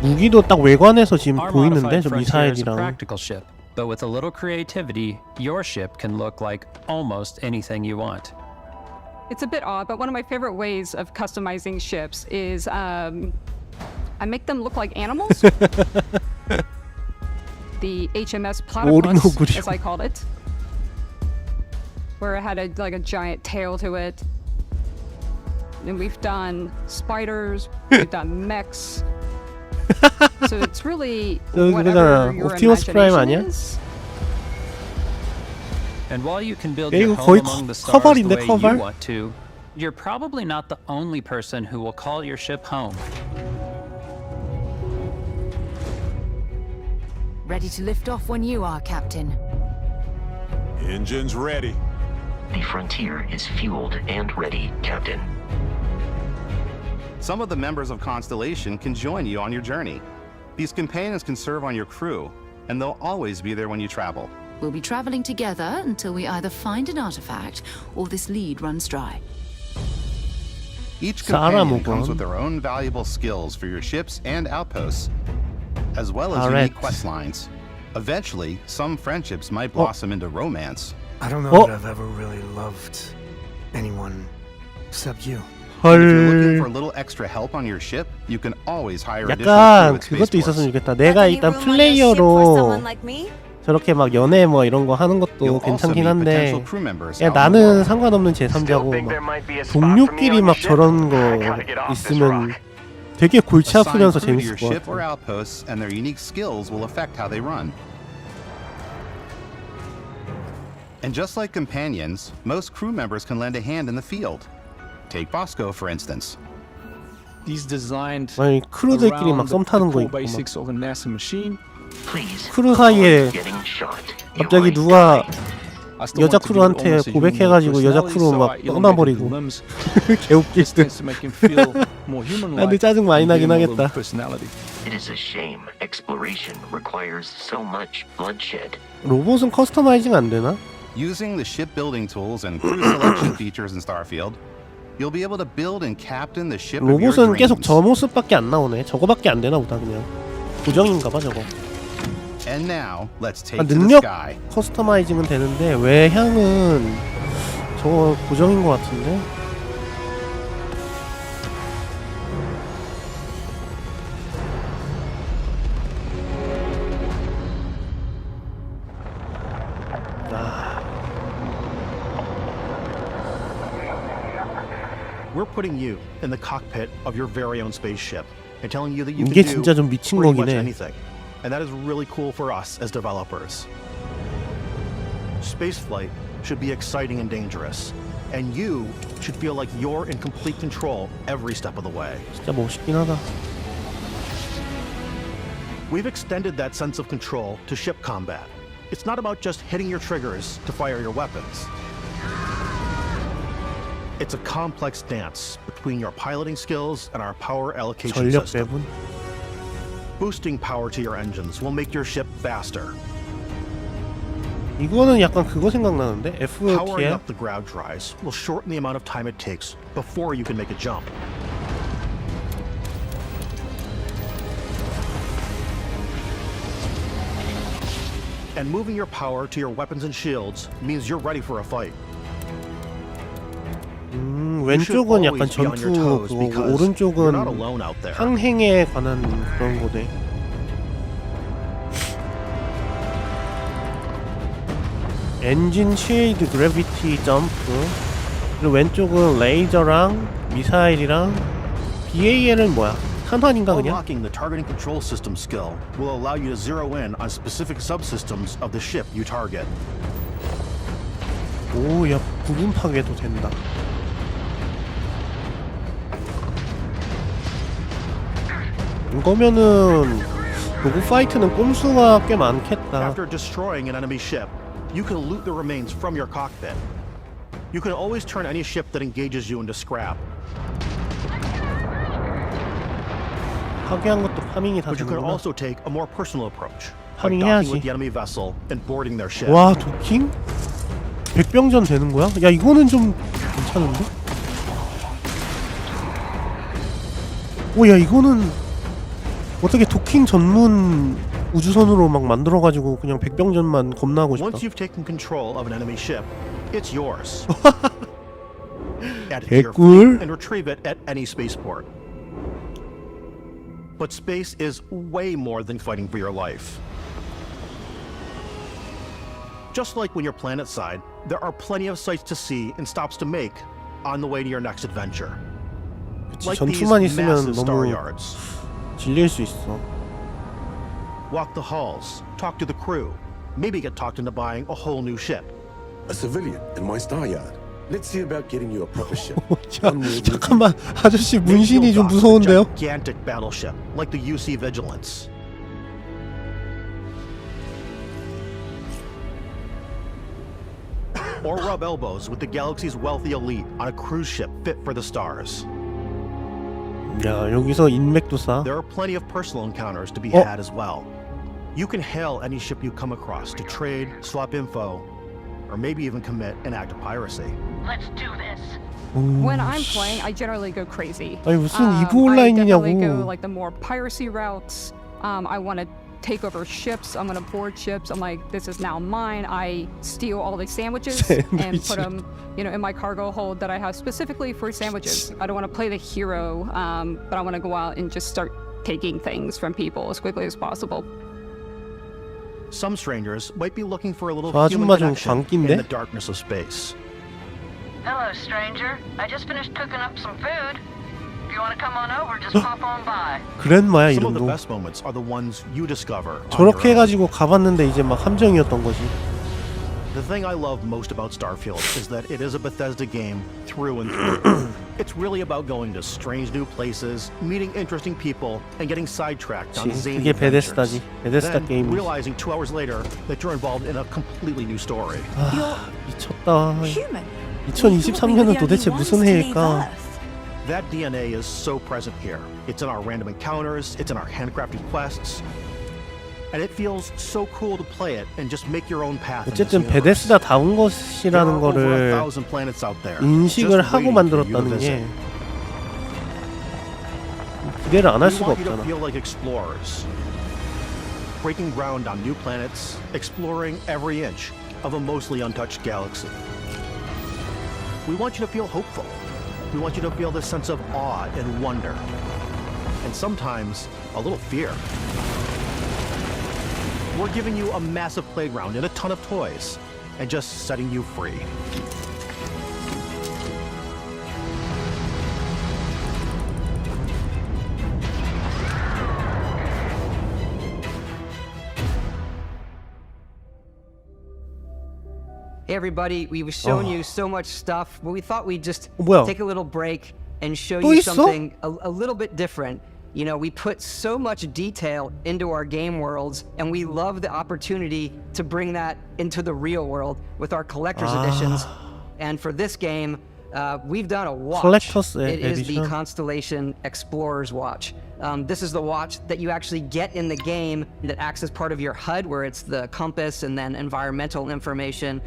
무기도 딱 외관에서 지금 Our 보이는데 modified 저 Frontier is a 미사일이랑. practical ship, but with a little creativity, your ship can look like almost anything you want. It's a bit odd, but one of my favorite ways of customizing ships is I make them look like animals. The HMS Platypus, as I called it, where it had like a giant tail to it. And we've done spiders, we've done mechs. So it's really whatever your 옵티머스 프라임 imagination 아니야? is. And while you can build 야, your 이거 home 거의 among the stars the 커발인데, way 커발? you want to, you're probably not the only person who will call your ship home. Ready to lift off when you are, Captain. Engines ready. The Frontier is fueled and ready, Captain. Some of the members of Constellation can join you on your journey. These companions can serve on your crew, and they'll always be there when you travel. We'll be traveling together until we either find an artifact or this lead runs dry. Each companion comes with their own valuable skills for your ships and outposts, as well as unique quest lines. Eventually, some friendships might blossom into romance. I don't know that I've ever really loved anyone except you. If you're looking for a little extra help on your ship, you can always hire additional 약간 crew at 그것도 spaceports. 있었으면 좋겠다. 내가 일단 플레이어로 저렇게 막 연애 뭐 이런 거 하는 것도 괜찮긴 한데 야 나는 상관없는 제3자고 막 동료끼리 막 저런 거 있으면 되게 골치 아프면서 Assign crew to your 재밌을 것 ship or 같아. outposts, and their unique skills will affect how they run. And just like companions, most crew members can lend a hand in the field. Take Bosco, for instance. These designed 아니 크루들끼리 막 썸 타는 거 core 있고 막 basics of a NASA machine. 크루 사이에 갑자기 누가 여자 크루한테 고백해가지고 여자 크루 막 떠나버리고 개웃길 듯. 근데 짜증 많이 나긴 하겠다. It is a shame exploration requires so much bloodshed. 로봇은 커스터마이징 안 되나? Using the shipbuilding tools and crew selection features in Starfield, you'll be able to build and captain the ship of your 로봇은 계속 dreams. 저 모습밖에 안 나오네. 저거밖에 안 되나 보다 그냥. 고정인가봐 저거. And now, let's take 아, to the 능력 sky. 커스터마이징은 되는데 외향은 저거 고정인 것 같은데. We're putting you in the cockpit of your very own spaceship and telling you that you 이게 can 진짜 do 좀 미친 pretty much 거긴 해. anything. And that is really cool for us as developers. Spaceflight should be exciting and dangerous. And you should feel like you're in complete control every step of the way. 진짜 멋있긴 하다. We've extended that sense of control to ship combat. It's not about just hitting your triggers to fire your weapons. It's a complex dance between your piloting skills and our power allocation 전력 system. 배분. Boosting power to your engines will make your ship faster. 이거는 약간 그거 생각나는데 Powering FTL? up the ground drives will shorten the amount of time it takes before you can make a jump. And moving your power to your weapons and shields means you're ready for a fight. 왼쪽은 약간 전투 그거고 오른쪽은 항행에 관한 그런 거네. 엔진 쉴드 그래비티 점프 그리고 왼쪽은 레이저랑 미사일이랑 BAL은 뭐야? 탄환인가 그냥? Unlocking the targeting control system skill will allow you to zero in on specific subsystems of the ship you target. 오, 야 부분 파괴도 된다. 이거면은 로그 파이트는 꼼수가 꽤 많겠다. After destroying an enemy ship, you can loot the remains from your cockpit. You can always turn any ship that engages you into scrap. 파괴한 것도 파밍이 다 But you can 되는구나. also take a more personal approach by 파밍 docking 해야지. with the enemy vessel and boarding their ship. 와 도킹? 백병전 되는 거야? 야 이거는 좀 괜찮은데? 오야 이거는 어떻게 도킹 전문 우주선으로 막 만들어가지고 그냥 백병전만 겁나 하고 싶다. Once you've taken control of an enemy ship, it's yours. Add it to your fleet and retrieve it at any spaceport. But space is way more than fighting for your life. Just like when you're planetside, there are plenty of sights to see and stops to make on the way to your next adventure. Like these 전투만 있으면 massive star 너무 yards. 질릴 수 있어. Walk the halls, talk to the crew, maybe get talked into buying a whole new ship. A civilian in my star yard. Let's see about getting you a proper ship. 잠깐만 아저씨 문신이 좀 무서운데요? Gigantic battleship like the UC Vigilance. Or rub elbows with the galaxy's wealthy elite on a cruise ship fit for the stars. 야 여기서 인맥도 쌓아. There are plenty of personal encounters to be had as well. You can hail any ship you come across to trade, swap info, or maybe even commit an act of piracy. Let's do this. When I'm playing, I generally go crazy. 아니 무슨 이브 온라인이냐고. I definitely go like the more piracy routes. I want to take over ships. I'm going to board ships. I'm like, this is now mine. I steal all the sandwiches and put them, you know, in my cargo hold that I have specifically for sandwiches. I don't want to play the hero, but I want to go out and just start taking things from people as quickly as possible. Some strangers might be looking for a little 저 human 아줌마 좀 connection 광기인데? in the darkness of space. Hello, stranger. I just finished cooking up some food. If you want to come on over, just pop on by. 그랜마야 Some of the 이름도. best moments are the ones you discover on your 저렇게 own. 해가지고 가봤는데 이제 막 함정이었던 거지. The thing I love most about Starfield is that it is a Bethesda game through and through. It's really about going to strange new places, meeting interesting people, and getting sidetracked on zany 그게 adventures. 베데스다지. 베데스다 Then 게임. realizing 2 hours later that you're involved in a completely new story. 아 미쳤다. 2023년은 도대체 무슨 해일까? That DNA is so present here. It's in our random encounters, it's in our handcrafted quests. and it feels so cool to play it and just make your own path. 어쨌든 베데스다다운 것이라는 거를 인식을 하고 만들었다는 게 기대를 안 할 수가 없잖아. Breaking ground on new planets, exploring every inch of a mostly untouched galaxy. We want you to feel hopeful. We want you to feel this sense of awe and wonder, and sometimes a little fear. We're giving you a massive playground and a ton of toys, and just setting you free. Hey everybody, we've shown you so much stuff, but we thought we'd just take a little break and show you something a little bit different. You know, we put so much detail into our game worlds, and we love the opportunity to bring that into the real world with our collector's editions. And for this game, we've done a watch. It is the Constellation Explorer's Watch. This is the watch that you actually get in the game that acts as part of your HUD, where it's the compass and then environmental information.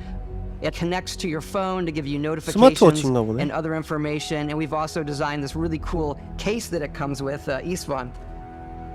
It connects to your phone to give you notifications and other information. And we've also designed this really cool case that it comes with, Istvan.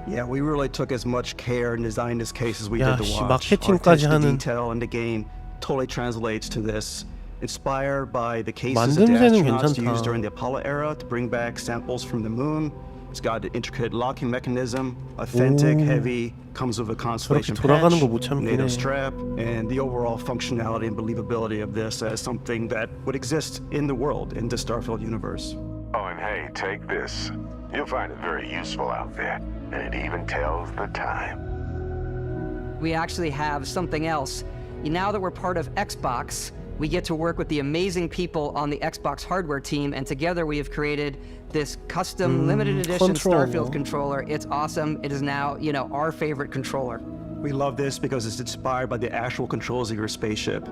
Yeah, we really took as much care and designed this case as we did the watch. 마케팅까지 Our 하는. detail in the game totally translates to this. Inspired by the cases 만듦새는 that the astronauts 괜찮다. used during the Apollo era to bring back samples from the moon. It's got an intricate locking mechanism, authentic, heavy, comes with a Constellation patch, NATO strap, and the overall functionality and believability of this as something that would exist in the world, in the Starfield universe. Oh, and hey, take this. You'll find it very useful out there, and it even tells the time. We actually have something else. Now that we're part of Xbox, we get to work with the amazing people on the Xbox hardware team, and together we have created this custom limited edition Starfield controller. It's awesome. It is now, you know, our favorite controller. We love this because it's inspired by the actual controls of your spaceship.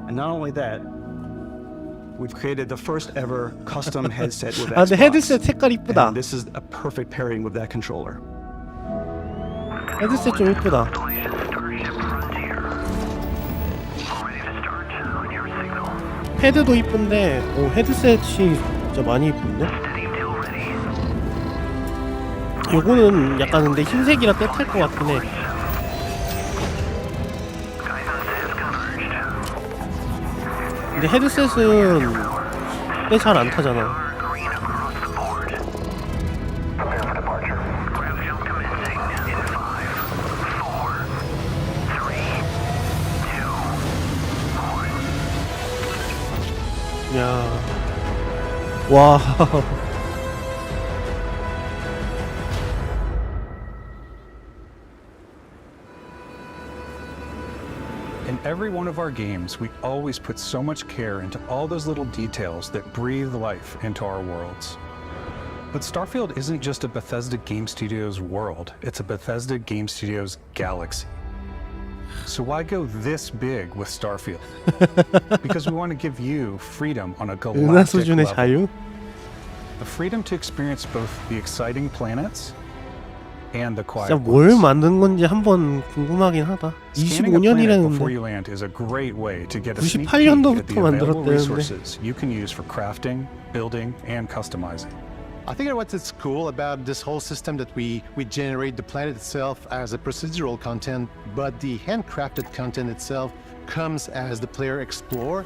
And not only that, we've created the first ever custom headset with Xbox. 근데 헤드셋 색깔 이쁘다. And this is a perfect pairing with that controller. 헤드셋 좀 이쁘다. 패드도 이쁜데 헤드셋이 진짜 많이 이쁜데? 요거는 약간 근데 흰색이라 떼탈 것 같긴 해. 근데 헤드셋은 때 잘 안 타잖아. 야, 와. In every one of our games, we always put so much care into all those little details that breathe life into our worlds. But Starfield isn't just a Bethesda Game Studios world, it's a Bethesda Game Studios galaxy. So why go this big with Starfield? Because we want to give you freedom on a galactic level. The freedom to experience both the exciting planets and the quiet 진짜 뭘 만든 건지 한번 궁금하긴 하다. 25년이라는데 98년도부터 만들었대는데. You can use for crafting, building, and customizing. I think what's cool about this whole system that we generate the planet itself as a procedural content, but the handcrafted content itself comes as the player explore.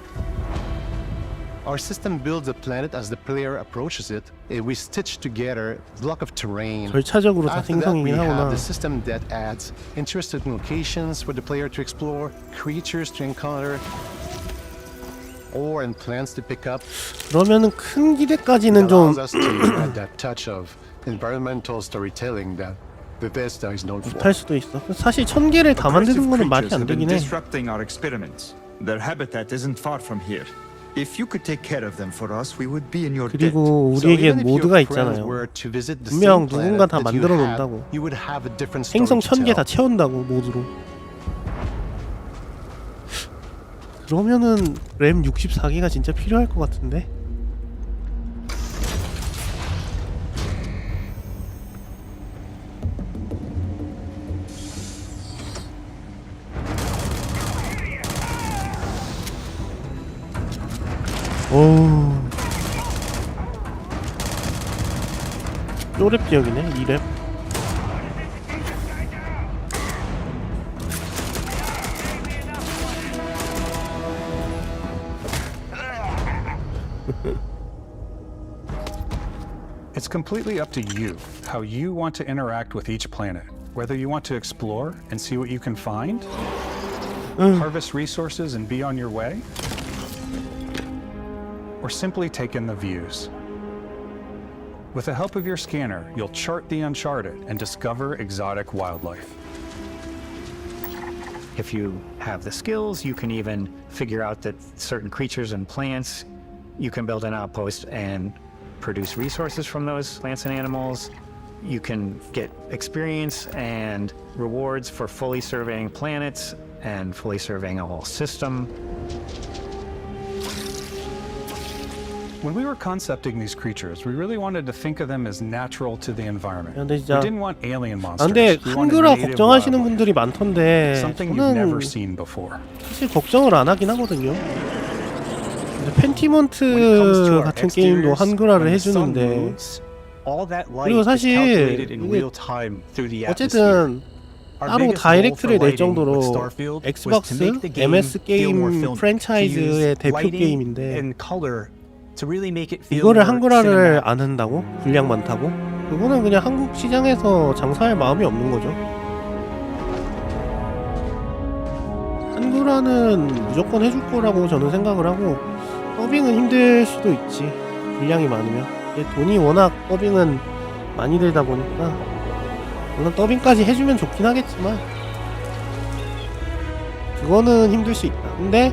Our system builds a planet as the player approaches it. We stitch together a block of terrain. 절차적으로 다 After that, we 생성이긴 have 하구나. the system that adds interesting locations for the player to explore, creatures to encounter, ore and plants to pick up. 그러면은 큰 기대까지는 좀 allows us to add that touch of environmental storytelling that Bethesda is known for. 못할 수도 있어. 사실 1000개를 다 만드는 거는 말이 안 되긴 해. Disrupting our experiments. Their habitat isn't far from here. If you could take care of them for us, we would be in your debt. 그리고 우리에겐 모드가 있잖아요. 분명 누군가 다 만들어 놓는다고. 행성 1000개 다 채운다고 모드로. 그러면은 램 64기가 진짜 필요할 것 같은데? 오. 쪼랩 지역이네. 2랩. It's completely up to you how you want to interact with each planet. Whether you want to explore and see what you can find, harvest resources and be on your way, or simply take in the views. With the help of your scanner, you'll chart the uncharted and discover exotic wildlife. If you have the skills, you can even figure out that certain creatures and plants, you can build an outpost and produce resources from those plants and animals. You can get experience and rewards for fully surveying planets and fully surveying a whole system. When we were concepting these creatures, we really wanted to think of them as natural to the environment. 근데 We 진짜 didn't want alien monsters. 근데 We wanted 한글화 native 걱정하시는 wildlife. 분들이 많던데 Something you've never 저는 seen before. 사실 걱정을 안 하긴 하거든요. 펜티먼트 같은 게임도 한글화를 해주는데 그리고 사실 이게 어쨌든 따로 다이렉트를 낼 정도로 엑스박스, MS 게임 프랜차이즈의 대표 게임인데 이거를 한글화를 안 한다고? 분량 많다고? 그거는 그냥 한국 시장에서 장사할 마음이 없는 거죠. 한글화는 무조건 해줄 거라고 저는 생각을 하고 더빙은 힘들 수도 있지. 분량이 많으면. 돈이 워낙 더빙은 많이 들다 보니까 물론 더빙까지 해주면 좋긴 하겠지만 그거는 힘들 수 있다. 근데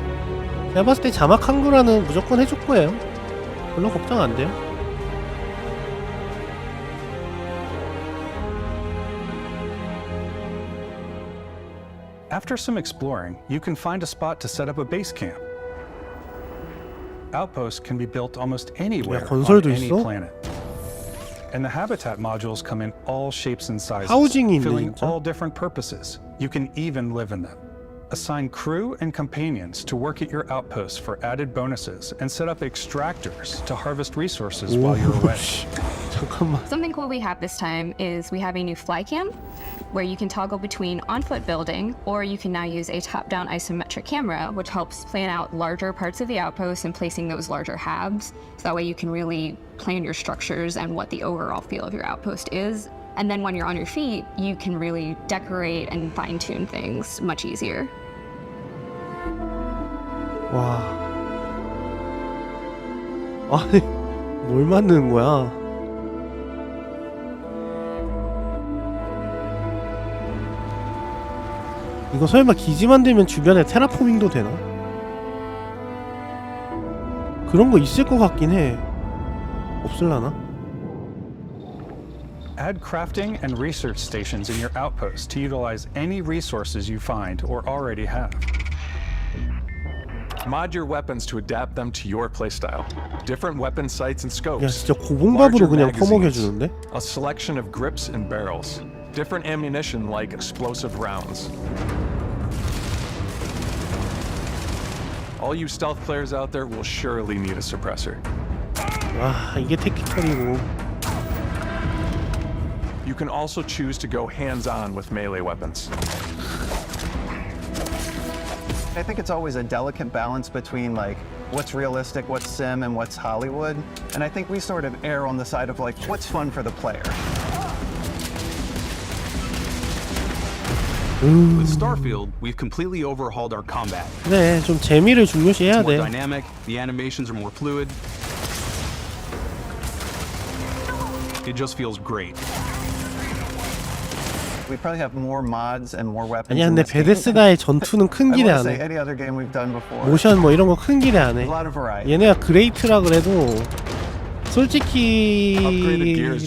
제가 봤을 때 자막 한글화는 무조건 해줄 거예요. 별로 걱정 안 돼요. After some exploring, you can find a spot to set up a base camp. Outposts can be built almost anywhere on any planet. And the habitat modules come in all shapes and sizes, filling all different purposes. You can even live in them. Assign crew and companions to work at your outposts for added bonuses and set up extractors to harvest resources while you're away. Something cool we have this time is we have a new fly cam where you can toggle between on-foot building, or you can now use a top-down isometric camera, which helps plan out larger parts of the outpost and placing those larger halves. So that way you can really plan your structures and what the overall feel of your outpost is. And then when you're on your feet, you can really decorate and fine-tune things much easier. 와. 아니, 뭘 만드는 거야? 이거 설마 기지 만들면 주변에 테라포밍도 되나? 그런 거 있을 것 같긴 해. 없을라나? Add crafting and research stations in your outpost to utilize any resources you find or already have. Mod your weapons to adapt them to your playstyle. Different weapon sights and scopes. 야, 진짜 고봉밥으로 그냥 퍼먹여주는데? A selection of grips and barrels. Different ammunition like explosive rounds. All you stealth players out there will surely need a suppressor. 와, 이게 택티컬이고. You can also choose to go hands-on with melee weapons. I think it's always a delicate balance between like what's realistic, what's sim, and what's Hollywood. And I think we sort of err on the side of like what's fun for the player. With Starfield, we've completely overhauled our combat. 네, 좀 재미를 중요시해야 It's more 돼. dynamic, the animations are more fluid. It just feels great. We probably have more mods and more weapons. 아니야, 근데 베데스다의 전투는 큰 기대 안 해. any other game we've done before. 모션 뭐 이런 거 큰 기대 안 해. 얘네가 그레이트라 그래도 솔직히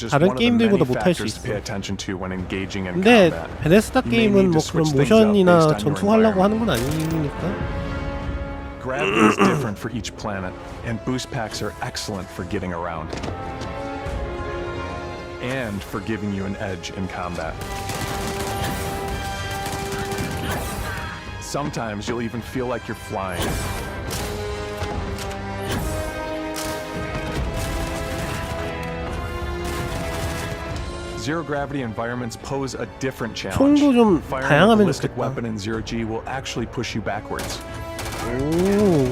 다른 게임들보다 못할 수 있어. 근데 베데스다 게임은 뭐 그런 모션이나 전투하려고 하는 건 아니니까. Gravity is different for each planet, and boost packs are excellent for getting around. And for giving you an edge in combat. Sometimes you'll even feel like you're flying. Zero gravity environments pose a different challenge. 총도 좀 Firing a 다양하면 ballistic 좋겠다. weapon in zero G will actually push you backwards. 오.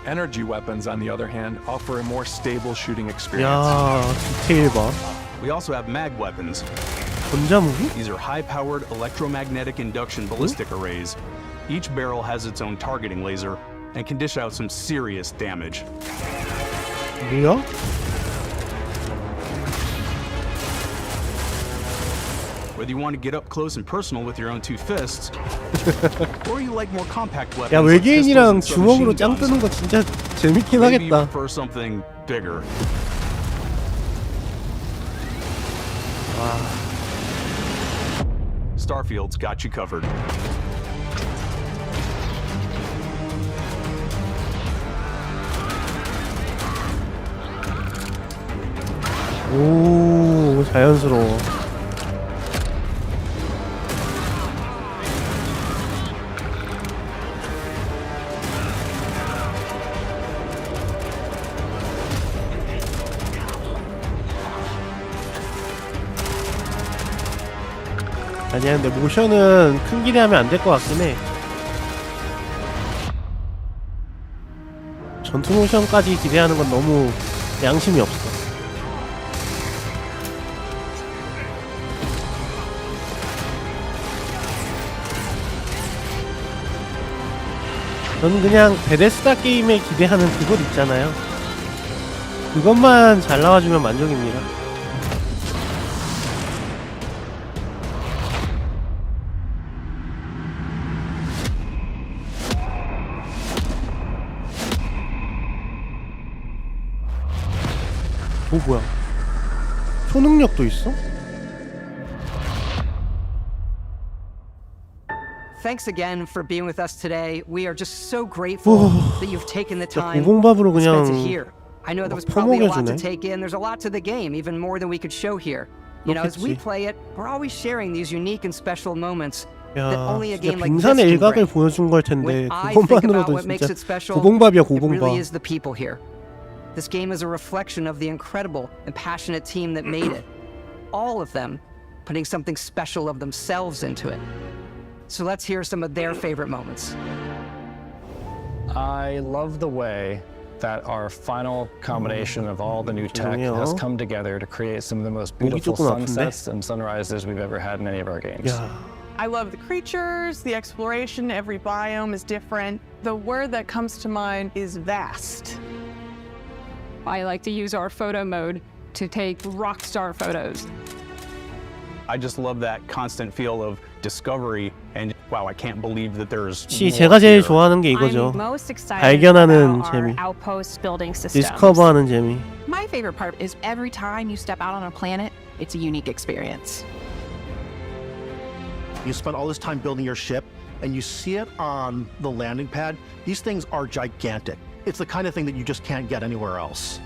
Energy weapons, on the other hand, offer a more stable shooting experience. 야, 디테일 봐. We also have mag weapons. 전자무기? These are high-powered electromagnetic induction ballistic arrays. Each barrel has its own targeting laser and can dish out some serious damage. 뭐야? Whether you want to get up close and personal with your own two fists, or you like more compact weapons 야, like pistols 외계인이랑 and 주먹으로 submachine 짱 guns, 뜨는 거 진짜 재밌긴 maybe you 하겠다. prefer something bigger. Starfield's got you covered. 오, 자연스러워. 아니야, 근데 모션은 큰 기대하면 안 될 것 같긴 해. 전투 모션까지 기대하는 건 너무 양심이 없어. 저는 그냥 베데스다 게임에 기대하는 그것 있잖아요. 그것만 잘 나와주면 만족입니다. 오, 뭐야? 초능력도 있어? Thanks again for being with us today. We are just so grateful that you've taken the time 고봉밥으로 to spend it 그냥 here. I know there was probably a lot to 퍼먹여주네. take in. There's a lot to the game, even more than we could show here. You know, as we 그렇겠지. play it, we're always sharing these unique and special moments 야, that only a 진짜 game like this 빙산의 can 일각을 bring. 보여준 걸 텐데 When I think about 그것만으로도 what makes 진짜 it special, 고봉밥이야, it really 고봉밥. is the people here. This game is a reflection of the incredible and passionate team that made it. All of them putting something special of themselves into it. So let's hear some of their favorite moments. I love the way that our final combination of all the new tech has come together to create some of the most beautiful sunsets and sunrises we've ever had in any of our games. I love the creatures, the exploration, every biome is different. The word that comes to mind is vast. I like to use our photo mode to take rock star photos. I just love that constant feel of discovery and wow, I can't believe that there's 시 제가 제일 좋아하는 게 이거죠. I'm most excited 발견하는 about 재미, our outpost building systems. 디스커버하는 재미. My favorite part is every time you step out on a planet, it's a unique experience. You spend all this time building your ship, and you see it on the landing pad. These things are gigantic. It's the kind of thing that you just can't get anywhere else.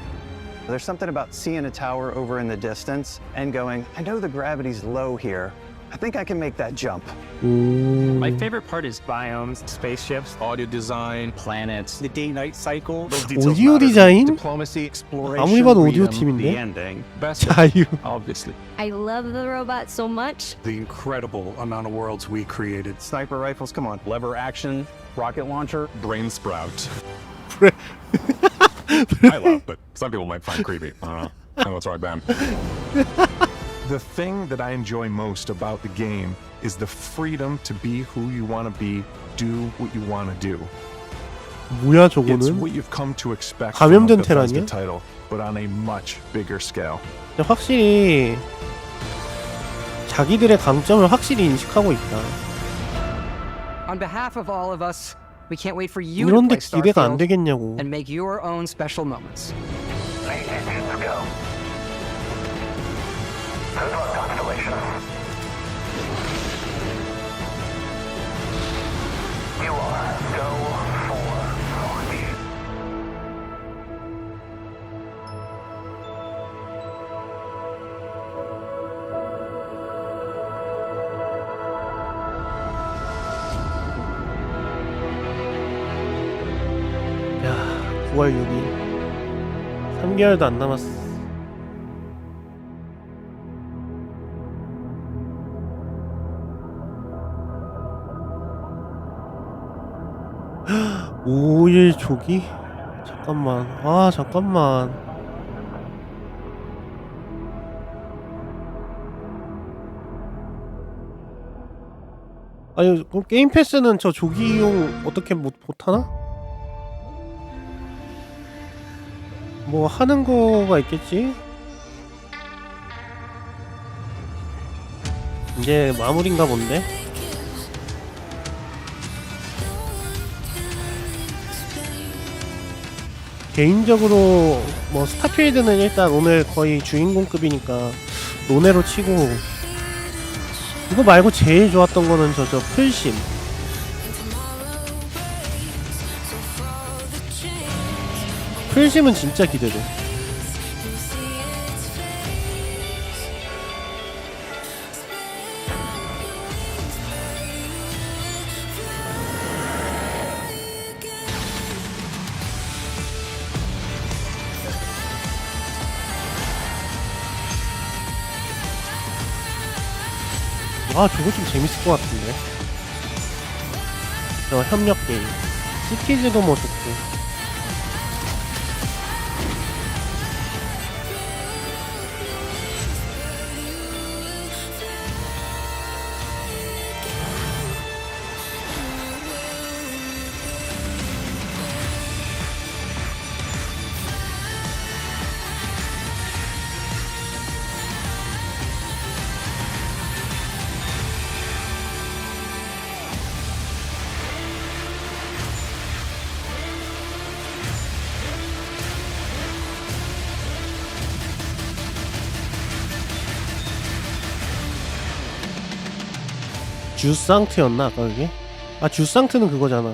There's something about seeing a tower over in the distance and going, I know the gravity's low here. I think I can make that jump. My favorite part is biomes, spaceships, audio design, planets, the day-night cycle. Those 오디오 디자인? diplomacy, exploration, 아무리 봐도 오디오 freedom, the 팀인데. ending. Best 자유. obviously. I love the robot so much. The incredible amount of worlds we created. Sniper rifles, come on. Lever action, rocket launcher, brain sprout. I love, but some people might find creepy. I don't know. I know it's right, Ben. The thing that I enjoy most about the game is the freedom to be who you want to be, do what you want to do. 뭐야 It's 저거는? what you've come to expect from a 감염된 Bethesda 테란이야? title, but on a much bigger scale. 근데 확실히 자기들의 강점을 확실히 인식하고 있다. On behalf of all of us, we can't wait for you to 이런데 play 기대가 안 Starfield 되겠냐고. and make your own special moments. Let's go. Good luck, Constellation. You are go for launch. 야, 9월 6일. 3개월도 안 남았어. 5일 조기? 잠깐만. 아, 잠깐만. 아니, 그럼 게임 패스는 저 조기 이용 어떻게 못하나? 뭐 하는 거가 있겠지? 이제 마무리인가 본데? 개인적으로 뭐 스타필드는 일단 오늘 거의 주인공급이니까 논외로 치고, 이거 말고 제일 좋았던 거는 저 풀심. 풀심은 진짜 기대돼. 아, 저거 좀 재밌을 것 같은데. 저 협력 게임. 시티즈도 뭐 좋고. 주상트였나 아까 그게? 아, 주상트는 그거잖아.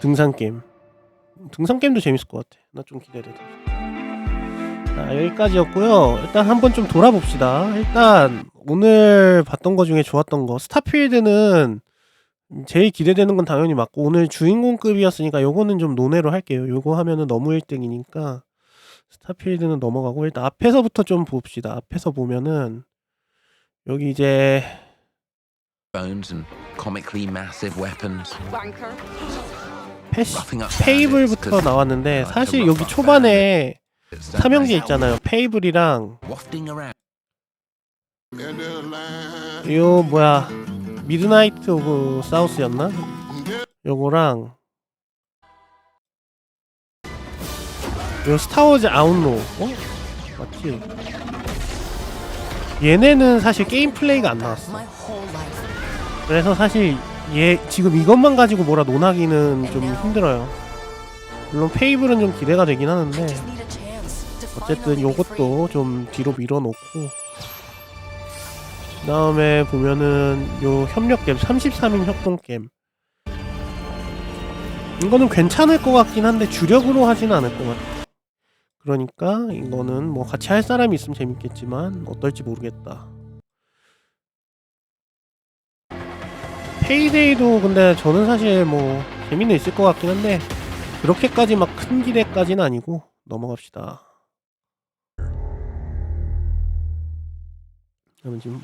등산게임. 등산게임도 재밌을 것 같아. 나 좀 기대돼. 자, 여기까지였고요. 일단 한번 좀 돌아봅시다. 일단 오늘 봤던 거 중에 좋았던 거, 스타필드는 제일 기대되는 건 당연히 맞고, 오늘 주인공급이었으니까 요거는 좀 논외로 할게요. 요거 하면은 너무 1등이니까 스타필드는 넘어가고, 일단 앞에서부터 좀 봅시다. 앞에서 보면은 여기 이제 bones and comically massive weapons. 페이블부터 나왔는데, 사실 여기 초반에 삼형제 있잖아요. 페이블이랑 요 뭐야, 미드나이트 오브 사우스였나? 요거랑 요 스타워즈 아웃로. 맞지? 얘네는 사실 게임 플레이가 안 나왔어. 그래서 사실 얘 지금 이것만 가지고 뭐라 논하기는 좀 힘들어요. 물론 페이블은 좀 기대가 되긴 하는데, 어쨌든 요것도 좀 뒤로 밀어놓고, 그 다음에 보면은 요 협력겜 33인 협동겜, 이거는 괜찮을 것 같긴 한데 주력으로 하진 않을 것 같아. 그러니까 이거는 뭐 같이 할 사람이 있으면 재밌겠지만 어떨지 모르겠다. 페이데이도 근데 저는 사실 뭐 재미는 있을 것 같긴 한데, 그렇게까지 막 큰 기대까지는 아니고 넘어갑시다. 그러면 지금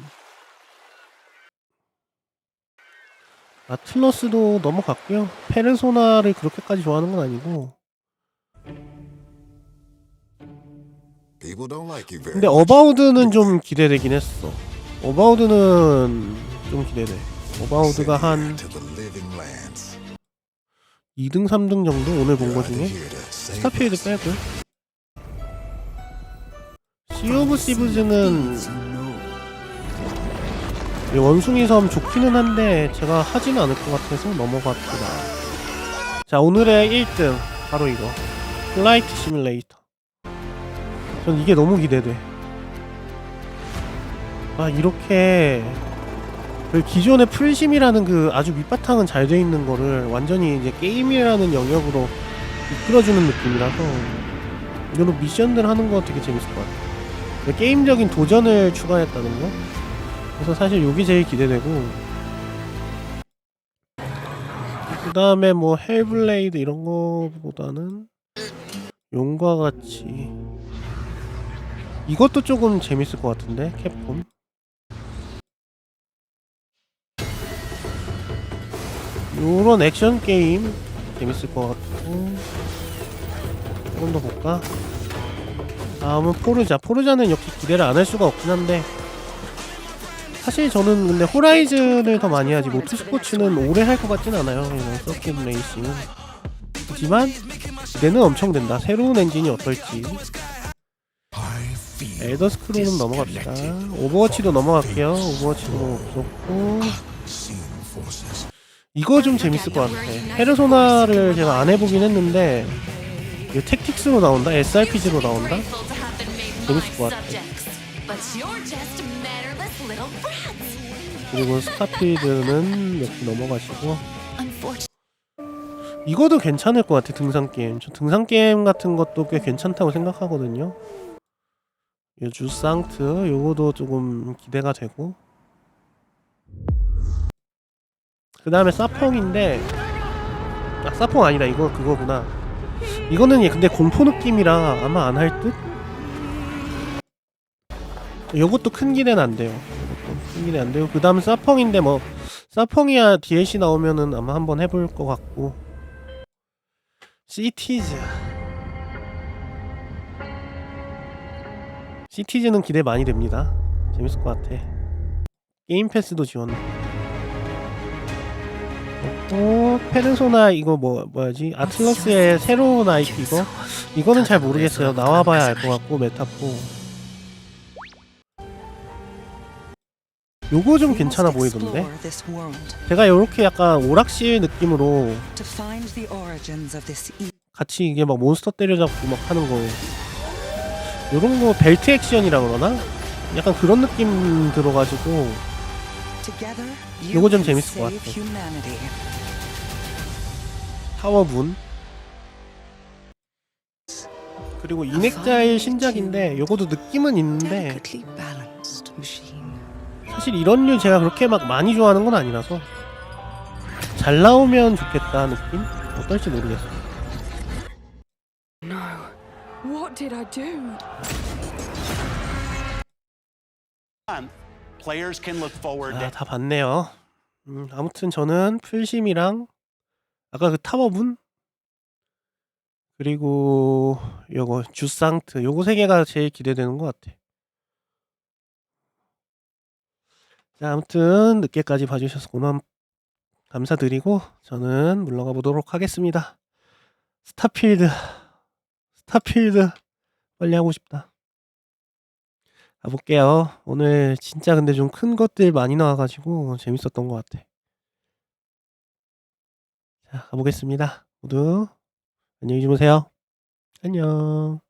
아틀러스도 넘어갈게요. 페르소나를 그렇게까지 좋아하는 건 아니고. 근데 어바우드는 좀 기대되긴 했어. 어바우드는 좀 기대돼. 어바우드가 한 2등 3등 정도 오늘 본 거 중에. 스타필드 빼고. 시 오브 시브즈는 원숭이 섬 좋기는 한데 제가 하지는 않을 것 같아서 넘어갑니다. 자, 오늘의 1등 바로 이거, 플라이트 시뮬레이터. 전 이게 너무 기대돼. 아, 이렇게 그 기존의 풀심이라는 그 아주 밑바탕은 잘 돼 있는 거를 완전히 이제 게임이라는 영역으로 이끌어주는 느낌이라서, 이걸로 미션들 하는 거 되게 재밌을 것 같아. 게임적인 도전을 추가했다는 거. 그래서 사실 여기 제일 기대되고, 그 다음에 뭐 헬블레이드 이런 거보다는 용과 같이 이것도 조금 재밌을 것 같은데, 캡콤. 요런 액션 게임 재밌을 것 같고. 조금 더 볼까? 다음은 포르자는 역시 기대를 안 할 수가 없긴 한데, 사실 저는 근데 호라이즌을 더 많이 하지 모터스포츠는 오래 할 것 같진 않아요. 이런 서킷 레이싱은. 하지만 기대는 엄청 된다. 새로운 엔진이 어떨지. 엘더 스크롤은 넘어갑시다. 오버워치도 넘어갈게요. 오버워치도 없었고. 이거 좀 재밌을 것 같아. 페르소나를 제가 안 해보긴 했는데 이거 택틱스로 나온다? SRPG로 나온다? 재밌을 것 같아. 그리고 스타필드는 역시 넘어가시고. 이거도 괜찮을 것 같아. 등산게임. 저 등산게임 같은 것도 꽤 괜찮다고 생각하거든요. 요 주상트 요거도 조금 기대가 되고. 그 다음에 사펑인데, 아 사펑 아니다. 이거 그거구나. 이거는 근데 공포 느낌이라 아마 안 할 듯? 요것도 큰 기대는 안 돼요. 요것도 큰 기대 안 되고. 그 다음 사펑인데 뭐 사펑이야 DLC 나오면은 아마 한번 해볼 것 같고. 시티즈는 기대 많이 됩니다. 재밌을 것 같아. 게임 패스도 지원. 페르소나 이거 뭐야지? 아틀러스의 새로운 IP 이거는 잘 모르겠어요. 나와봐야 알 것 같고. 메타포 요거 좀 괜찮아 보이던데. 제가 요렇게 약간 오락실 느낌으로 같이 이게 막 몬스터 때려잡고 막 하는 거, 요런 거 벨트 액션이라 그러나? 약간 그런 느낌 들어가지고 요거 좀 재밌을 것 같아. 타워분. 그리고 인액자의 신작인데 요것도 느낌은 있는데 사실 이런 류 제가 그렇게 막 많이 좋아하는 건 아니라서 잘 나오면 좋겠다 느낌? 어떨지 모르겠어. What did I do? 다 봤네요. 아무튼 저는 풀심이랑 아까 그 타워분 그리고 요거 주상트 요거 세 개가 제일 기대되는 것 같아. 자, 아무튼 늦게까지 봐주셔서 감사드리고 저는 물러가 보도록 하겠습니다. 스타필드 빨리 하고 싶다. 가볼게요. 오늘 진짜 근데 좀 큰 것들 많이 나와가지고 재밌었던 것 같아. 자, 가보겠습니다. 모두 안녕히 주무세요. 안녕.